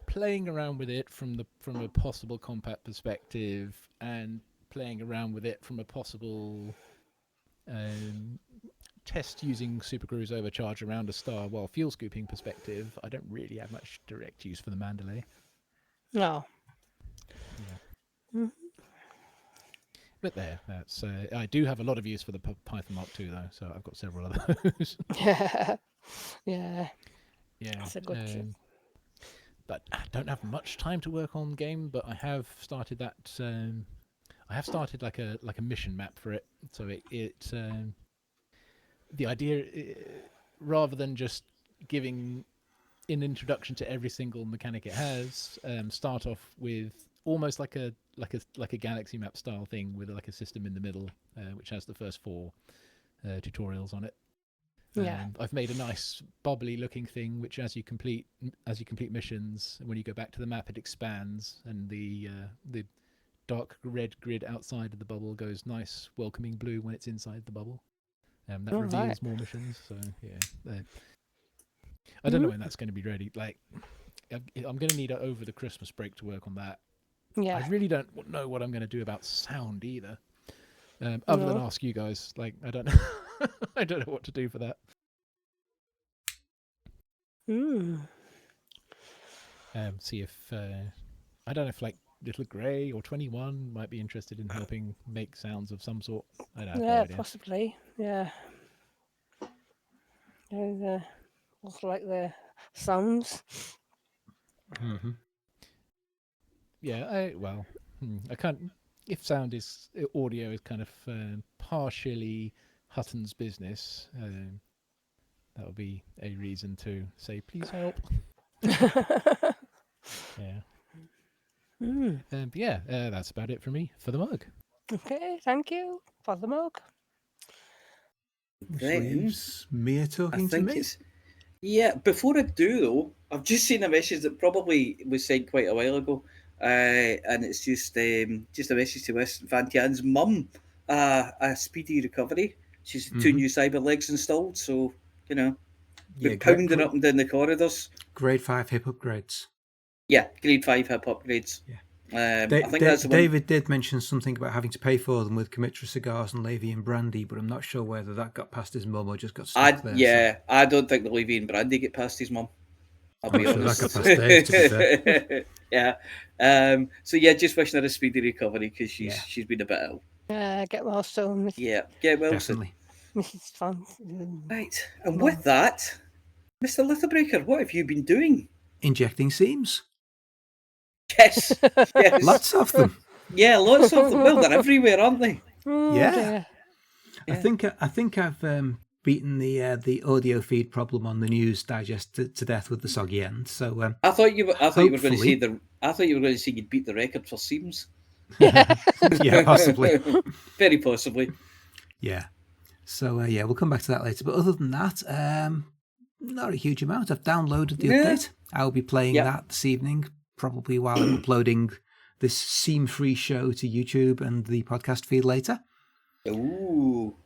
playing around with it from a possible combat perspective and playing around with it from a possible test using supercruise overcharge around a star while fuel scooping perspective. I don't really have much direct use for the Mandalay.
No.
But that's I do have a lot of use for the Python Mark II though, so I've got several of those.
Yeah. Yeah.
Yeah,
That's a good ship.
But I don't have much time to work on game. But I have started that. I have started like a mission map for it. So the idea, rather than just giving an introduction to every single mechanic it has, start off with almost like a galaxy map style thing with like a system in the middle, which has the first 4 tutorials on it.
Yeah.
I've made a nice bubbly looking thing, which as you complete missions, when you go back to the map, it expands, and the dark red grid outside of the bubble goes nice welcoming blue when it's inside the bubble. That reveals more missions. So yeah, I don't know when that's going to be ready. Like, I'm going to need it over the Christmas break to work on that.
Yeah.
I really don't know what I'm going to do about sound either. Other than ask you guys, like I don't know, I don't know what to do for that. See if I don't know if like Little Grey or 21 might be interested in helping make sounds of some sort. I don't have no idea.
Possibly. Yeah. Also like the sounds.
Mm-hmm.
Yeah, I can't. If sound is audio is kind of partially Hutton's business, that would be a reason to say please help. Yeah. But yeah, that's about it for me for the mug.
Okay, thank you for the mug.
Which
Then,
leaves Mia
I
talking to
think
me.
it's before I do though, I've just seen a message that probably was sent quite a while ago, and it's just a message to Miss Vantian's mum. A speedy recovery. She's 2 new cyber legs installed, so been pounding up and down the corridors.
Grade 5 hip upgrades.
Yeah, grade 5 hip upgrades.
Yeah.
I think that's the one.
David did mention something about having to pay for them with Comitra cigars and Lavian brandy, but I'm not sure whether that got past his mum or just got stuck there.
Yeah, I don't think the Lavian brandy get past his mum. I'll be honest.
That got past Dave, to be fair.
Yeah. So yeah, just wishing her a speedy recovery because she's been a bit ill.
Get well soon,
Yeah, get well
Definitely.
Mrs. Fun.
Right, and with that, Mr. Littlebreaker, what have you been doing?
Injecting seams.
Yes, yes.
Lots of them.
Yeah, lots of them. Well, they're everywhere, aren't they?
Oh,
Yeah.
dear.
I think I've beaten the audio feed problem on the news digest to death with the soggy end. So
I thought you were going to
hopefully-
say I thought you were going to say you'd beat the record for seams.
Yeah.
yeah, possibly.
Very possibly.
Yeah. So yeah, we'll come back to that later. But other than that, not a huge amount. I've downloaded the
Yeah.
update. I'll be playing
Yep.
that this evening, probably while I'm uploading this seam-free show to YouTube and the podcast feed later.
Ooh.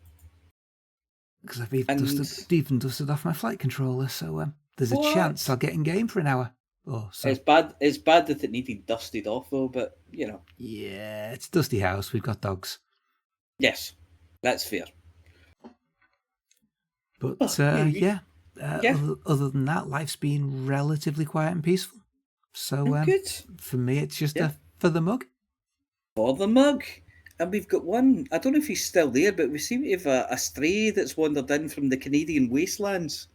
Because I've even dusted off my flight controller, so there's a
What?
chance I'll get in game for an hour. Oh, so
It's bad that it needed dusted off though, but you know.
yeah, it's a dusty house. We've got dogs.
Yes. That's fair.
But
Well,
yeah,
yeah.
Other than that, life's been relatively quiet and peaceful. So
Good.
for me, it's just
Yeah.
for the mug.
For the mug. And we've got one, I don't know if he's still there, but we seem to have a stray that's wandered in from the Canadian wastelands.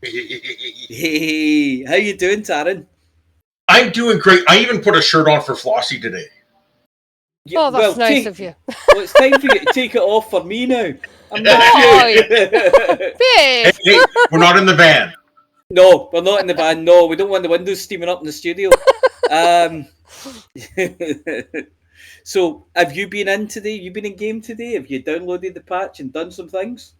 Hey, how you doing, Taryn?
I'm doing great. I even put a shirt on for Flossy today.
Oh, that's nice of you.
Well, it's time for you to take it off for me now. I'm not
Oh,
Babe.
Hey, we're not in the van.
No, we're not in the van. No, we don't want the windows steaming up in the studio. So, have you been in today? You been in game today? Have you downloaded the patch and done some things?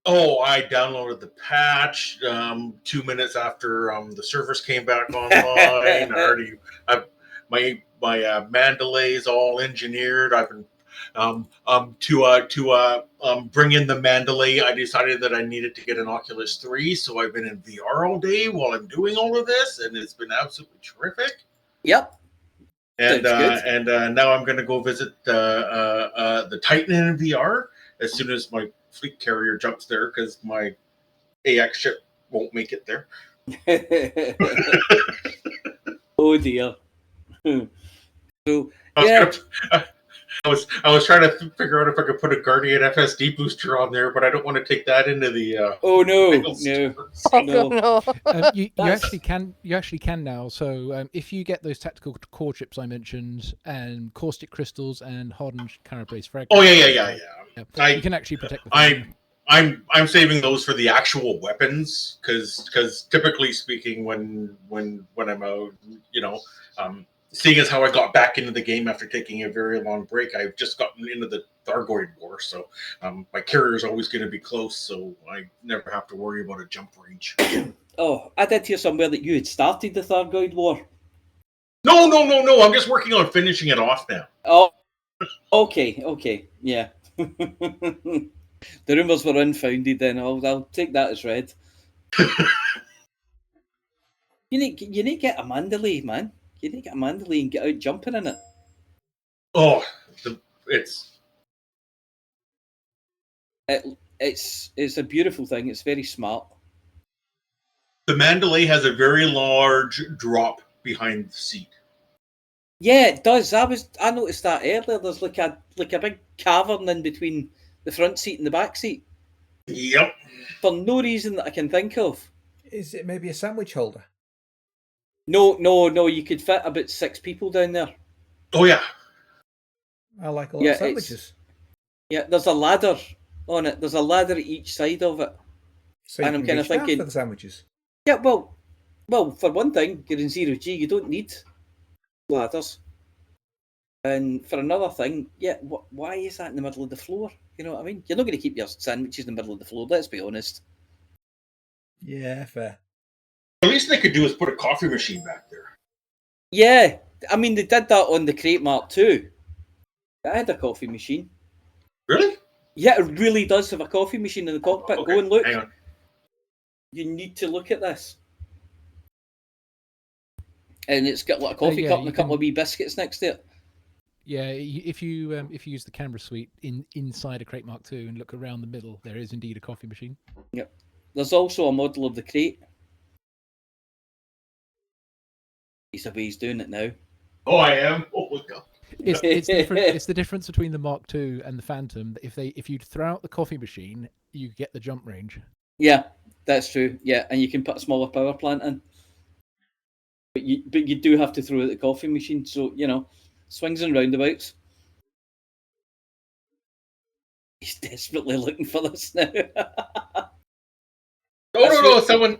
Oh, I downloaded the patch 2 minutes after the servers came back online. My Mandalay is all engineered. I've been to bring in the Mandalay. I decided that I needed to get an Oculus 3, so I've been in VR all day while I'm doing all of this, and it's been absolutely terrific.
Yep.
And
Sounds good.
now I'm going to go visit the Titan in VR as soon as my fleet carrier jumps there, because my AX ship won't make it there.
Oh dear. So yeah.
I was trying to figure out if I could put a Guardian FSD booster on there, but I don't want to take that into the.
Oh no,
Middle
no,
stores.
no.
You
That's-
actually can now. So if you get those tactical core chips I mentioned, and caustic crystals and hardened carapace fragments.
Oh yeah.
You can actually protect the thing.
I'm saving those for the actual weapons, because typically speaking, when I'm out, seeing as how I got back into the game after taking a very long break, I've just gotten into the Thargoid War, so my carrier is always going to be close, so I never have to worry about a jump range.
Oh, I did hear somewhere that you had started the Thargoid War.
No, I'm just working on finishing it off now.
Oh, okay, yeah. The rumours were unfounded. Then I'll take that as read. You need to get a Mandalay, man. You need to get a Mandalay and get out jumping in it.
Oh,
It's a beautiful thing. It's very smart.
the Mandalay has a very large drop behind the seat.
Yeah, it does. I noticed that earlier. There's like a big cavern in between the front seat and the back seat.
Yep.
For no reason that I can think of.
Is it maybe a sandwich holder?
No. You could fit about 6 people down there.
Oh yeah.
I like a lot
Yeah,
of sandwiches.
Yeah, there's a ladder on it. There's a ladder at each side of it.
So
and I'm kind of thinking
for the sandwiches.
Yeah, well, for one thing, you're in 0G. You don't need ladders. And for another thing, yeah, why is that in the middle of the floor? You know what I mean? You're not going to keep your sandwiches in the middle of the floor. Let's be honest.
Yeah, fair.
The least they could do is put a coffee machine back there.
Yeah, I mean they did that on the Crate Mark too. I had a coffee machine.
Really?
Yeah, it really does have a coffee machine in the cockpit.
Okay,
Go and look.
hang on.
You need to look at this. And it's got like a coffee cup and a couple of wee biscuits next to it.
Yeah, if you use the camera suite inside a Crate Mark II and look around the middle, there is indeed a coffee machine.
Yep. There's also a model of the crate. He's the way he's doing it now.
Oh, I am. Oh my god.
It's different. It's the difference between the Mark II and the Phantom. If you throw out the coffee machine, you get the jump range.
Yeah, That's true. Yeah, and you can put a smaller power plant in. But you do have to throw out the coffee machine. So, swings and roundabouts. He's desperately looking for this now.
No, someone.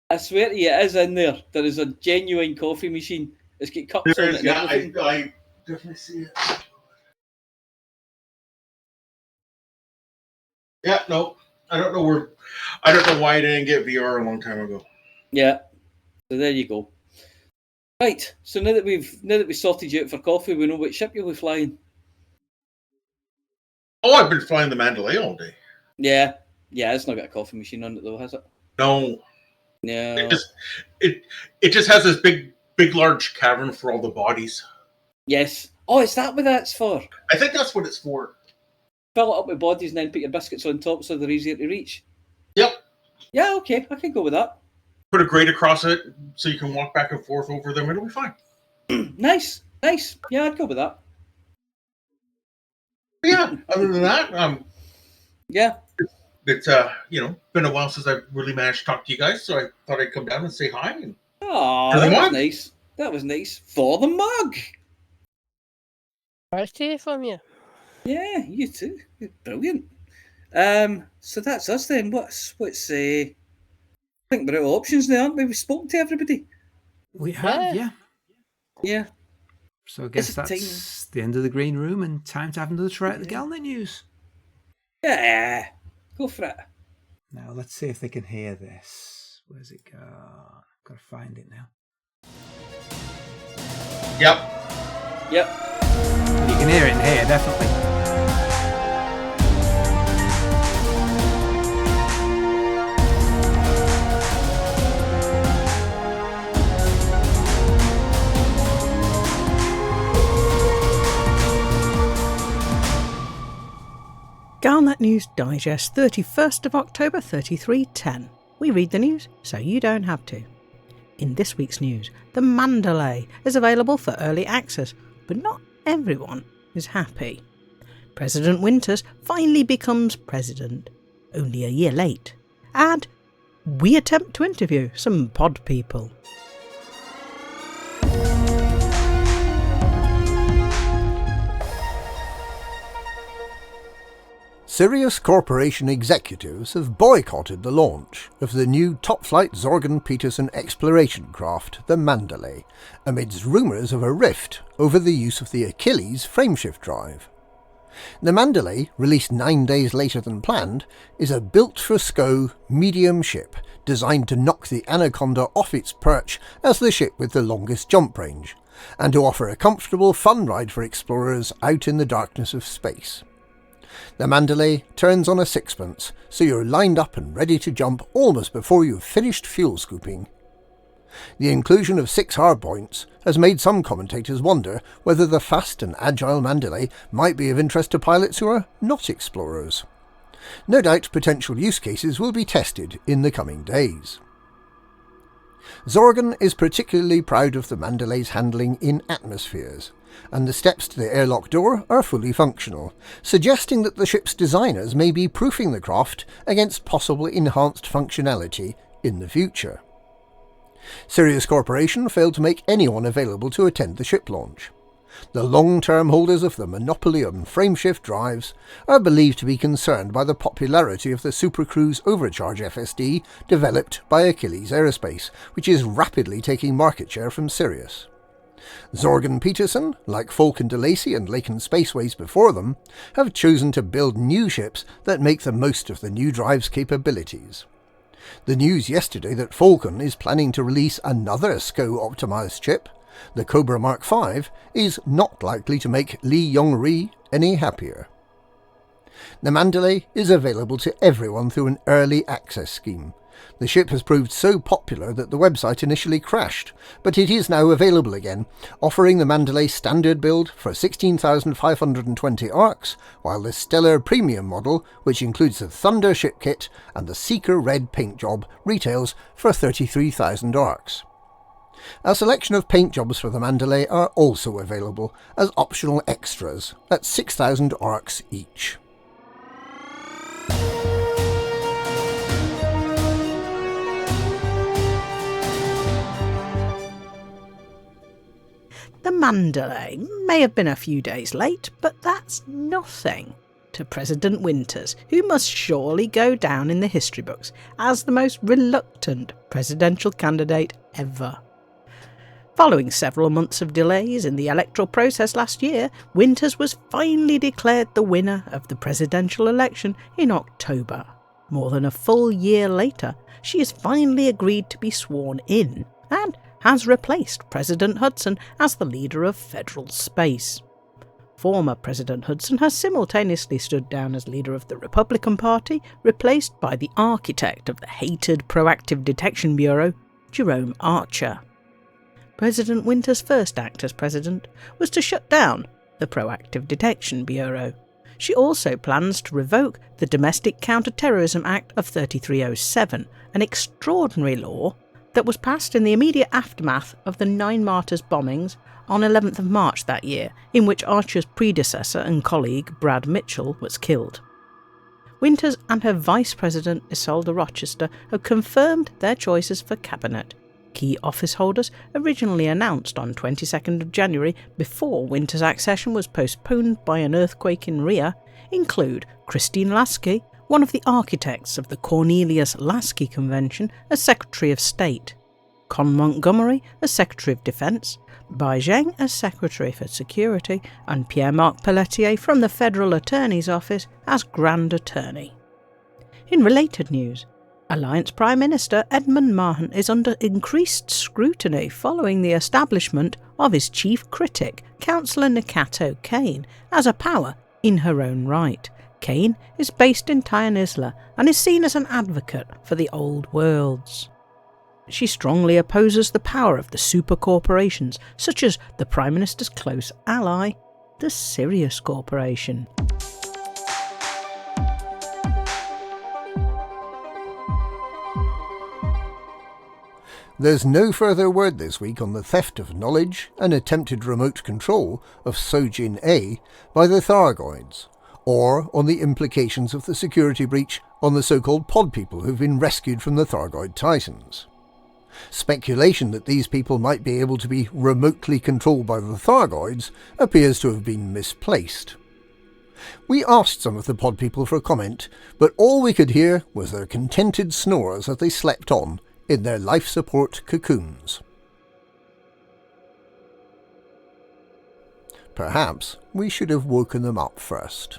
I swear to you, it is in there. There is a genuine coffee machine. It's got cups on it and everything.
I definitely see it. Yeah, no, I don't know why I didn't get VR a long time ago.
Yeah, so there you go. Right, so now that we've sorted you out for coffee, we know what ship you'll be flying.
Oh, I've been flying the Mandalay all day.
Yeah, it's not got a coffee machine on it though, has it?
No.
No.
It just has this big large cavern for all the bodies.
Yes. Oh, is that what that's for?
I think that's what it's for.
Fill it up with bodies and then put your biscuits on top so they're easier to reach.
Yep.
Yeah, okay, I can go with that.
Put a grate across it so you can walk back and forth over them. It'll be fine.
Nice. Yeah, I'd go with that.
Yeah. Other than that,
yeah.
It's been a while since I really managed to talk to you guys, so I thought I'd come down and say hi.
Oh, that was nice. That was nice for the mug.
Nice to hear from you.
Yeah, you too. Brilliant. So that's us then. What's I think we're out of options now, aren't we? We've spoken to everybody.
We have, yeah.
Yeah.
So I guess that's the end of the green room and time to have another try at the Galnet news.
Yeah. Go for it.
Now let's see if they can hear this. Where's it gone? I've got to find it now.
Yep.
You can hear it in here, definitely.
Galnet News Digest, 31st of October 3310. We read the news so you don't have to. In this week's news, the Mandalay is available for early access, but not everyone is happy. President Winters finally becomes president, only a year late. And we attempt to interview some pod people.
Sirius Corporation executives have boycotted the launch of the new top-flight Zorgan-Peterson exploration craft, the Mandalay, amidst rumours of a rift over the use of the Achilles frameshift drive. The Mandalay, released 9 days later than planned, is a built-for-SCO medium ship designed to knock the Anaconda off its perch as the ship with the longest jump range, and to offer a comfortable, fun ride for explorers out in the darkness of space. The Mandalay turns on a sixpence, so you're lined up and ready to jump almost before you've finished fuel scooping. The inclusion of 6 hardpoints has made some commentators wonder whether the fast and agile Mandalay might be of interest to pilots who are not explorers. No doubt potential use cases will be tested in the coming days. Zorgan is particularly proud of the Mandalay's handling in atmospheres, and the steps to the airlock door are fully functional, suggesting that the ship's designers may be proofing the craft against possible enhanced functionality in the future. Sirius Corporation failed to make anyone available to attend the ship launch. The long-term holders of the monopoly on frameshift drives are believed to be concerned by the popularity of the Super Cruise Overcharge FSD developed by Achilles Aerospace, which is rapidly taking market share from Sirius. Zorgan-Peterson, like Falcon de Lacy and Laken Spaceways before them, have chosen to build new ships that make the most of the new drive's capabilities. The news yesterday that Falcon is planning to release another SCO-optimised ship, the Cobra Mark V, is not likely to make Lee Yong-ri any happier. The Mandalay is available to everyone through an early access scheme. The ship has proved so popular that the website initially crashed, but it is now available again, offering the Mandalay standard build for 16,520 ARCs, while the Stellar Premium model, which includes the Thunder ship kit and the Seeker Red paint job, retails for 33,000 ARCs. A selection of paint jobs for the Mandalay are also available as optional extras at 6,000 ARCs each.
Mandalay may have been a few days late, but that's nothing to President Winters, who must surely go down in the history books as the most reluctant presidential candidate ever. Following several months of delays in the electoral process last year, Winters was finally declared the winner of the presidential election in October. More than a full year later, she has finally agreed to be sworn in and has replaced President Hudson as the leader of federal space. Former President Hudson has simultaneously stood down as leader of the Republican Party, replaced by the architect of the hated Proactive Detection Bureau, Jerome Archer. President Winters' first act as president was to shut down the Proactive Detection Bureau. She also plans to revoke the Domestic Counter-Terrorism Act of 3307, an extraordinary law that was passed in the immediate aftermath of the 9 Martyrs bombings on 11th of March that year, in which Archer's predecessor and colleague Brad Mitchell was killed. Winters and her Vice President Isolde Rochester have confirmed their choices for cabinet. Key office holders, originally announced on 22nd of January before Winters' accession was postponed by an earthquake in Rhea, include Christine Lasky, one of the architects of the Cornelius Lasky Convention, as Secretary of State, Con Montgomery as Secretary of Defence, Bai Zheng as Secretary for Security, and Pierre-Marc Pelletier from the Federal Attorney's Office as Grand Attorney. In related news, Alliance Prime Minister Edmund Mahon is under increased scrutiny following the establishment of his chief critic, Councillor Nakato Kane, as a power in her own right. Kane is based in Tyne Isla and is seen as an advocate for the old worlds. She strongly opposes the power of the super corporations, such as the Prime Minister's close ally, the Sirius Corporation.
There's no further word this week on the theft of knowledge and attempted remote control of Sojin A by the Thargoids, or on the implications of the security breach on the so-called pod people who've been rescued from the Thargoid Titans. Speculation that these people might be able to be remotely controlled by the Thargoids appears to have been misplaced. We asked some of the pod people for a comment, but all we could hear was their contented snores as they slept on in their life support cocoons. Perhaps we should have woken them up first.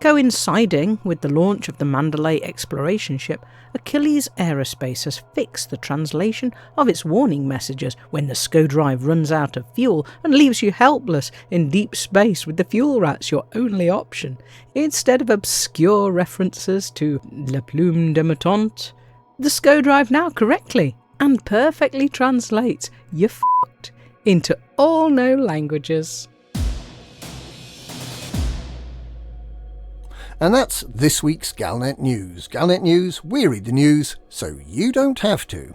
Coinciding with the launch of the Mandalay exploration ship, Achilles Aerospace has fixed the translation of its warning messages when the SCO drive runs out of fuel and leaves you helpless in deep space with the fuel rats your only option. Instead of obscure references to La Plume de Mouton, the SCO drive now correctly and perfectly translates "you're f***ed" into all known languages.
And that's this week's Galnet News. Galnet News, we read the news so you don't have to.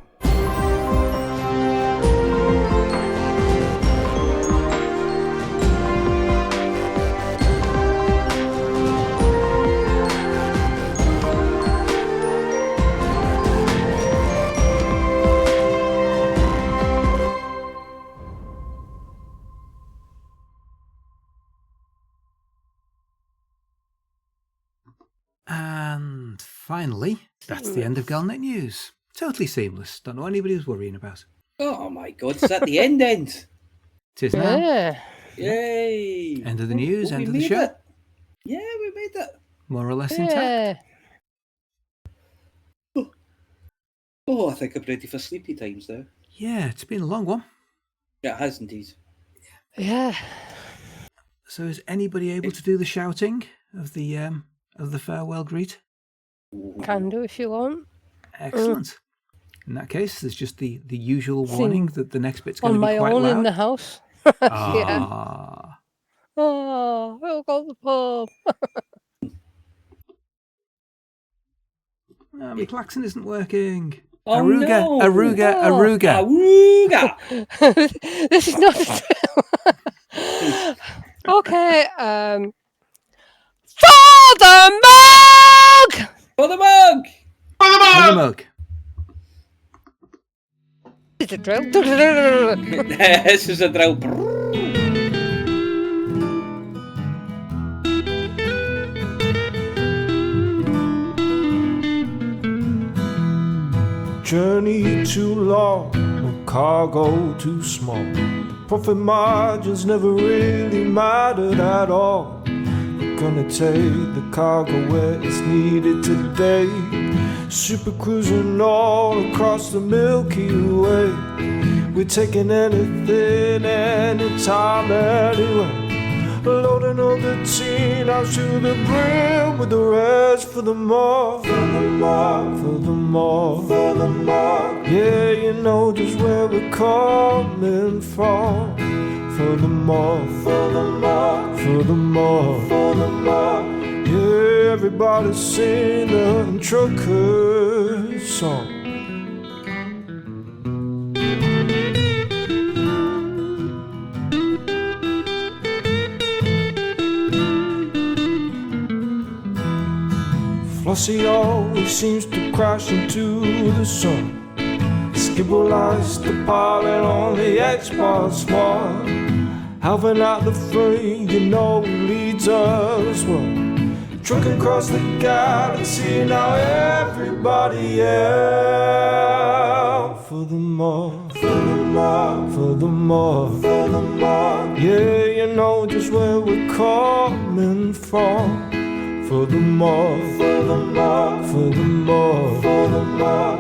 And finally, that's the end of Galnet News. Totally seamless. Don't know anybody who's worrying about it.
Oh my god, is that the end?
It is now.
Yeah.
Yay!
End of the news,
Oh,
end
we
of the
made
show.
it. Yeah, we made it.
More or less intact.
Yeah.
Oh, I think I'm ready for sleepy times now.
Yeah, it's been a long one.
Yeah, it has indeed.
Yeah.
So is anybody able to do the shouting of the farewell greet?
Can do if you want.
Excellent. In that case, there's just the usual warning that the next bit's going
On
to be
my
quite
own
loud.
in the house. Yeah.
Ah.
Oh, we'll go to the pub.
My klaxon isn't working.
Oh,
Aruga,
no.
Aruga,
Oh.
Aruga.
Awooga!
This is not okay. For the mug!
For the mug!
For the mug.
It's a drill.
This is a drill.
Journey too long, or cargo too small. The profit margins never really mattered at all. We're gonna take the cargo where it's needed today. Super cruising all across the Milky Way. We're taking anything, anytime, anywhere. Loading all the teen out to the brim with the rest for the more, for the more, for the more, for the more. Yeah, you know just where we're coming from. For the more, for the more, for the more, for the more. Yeah, everybody sing the trucker song. Flossy always seems to crash into the sun. Skibble lights the pilot on the Xbox One. Halving out the frame, you know he leads us well. Trucking across the galaxy, now everybody out. For the more, for the more, for the more, for the more. Yeah, you know just where we're coming from. For the more, for the more, for the more, for the more.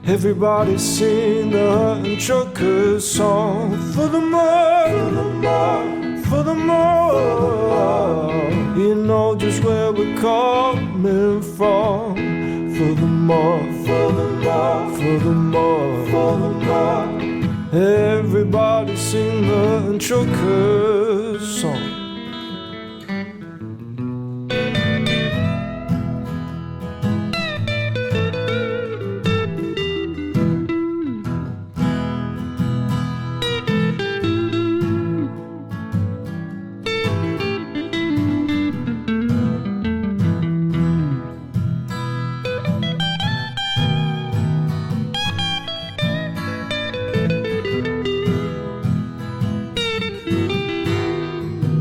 Everybody sing the Hutton Trucker song. For the more, for the more, for the more. You know just where we're coming from. For the more, for the more, for the more, for the more. Everybody sing the Hutton Trucker song.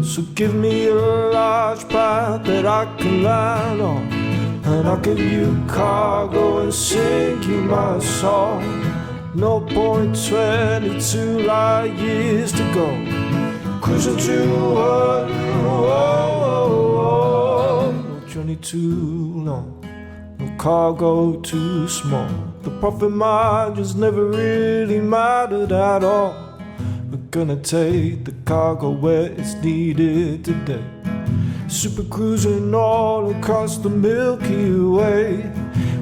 So give me a large path that I can land on, and I'll give you cargo and sing you my song. No point 22 light years to go, cruising to no journey too long, no cargo too small. The profit margins never really mattered at all. We're gonna take the cargo where it's needed today. Super cruising all across the Milky Way.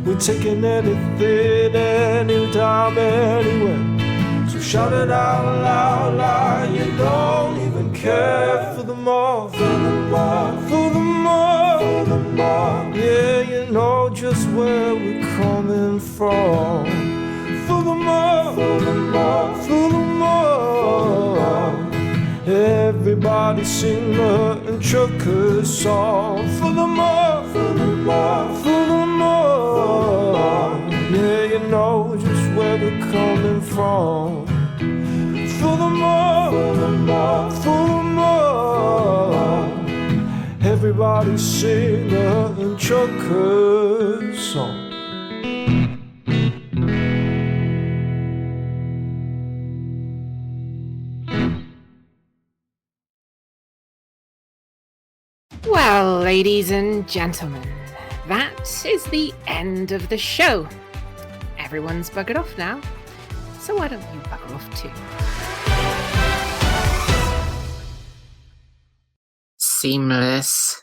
We're taking anything, anytime, anywhere. So shout it out loud like you don't even care. For the more, for the more, for the more, for the more. Yeah, you know just where we're coming from. For the more, for the more, for the more. Everybody sing the Hutton Trucker song. For the more, for the more, for the more. Yeah, you know just where we're coming from. For the more, for the more, for the more. Everybody sing the Hutton Trucker song.
Well, ladies and gentlemen, that is the end of the show. Everyone's buggered off now, so why don't you bugger off too? Seamless.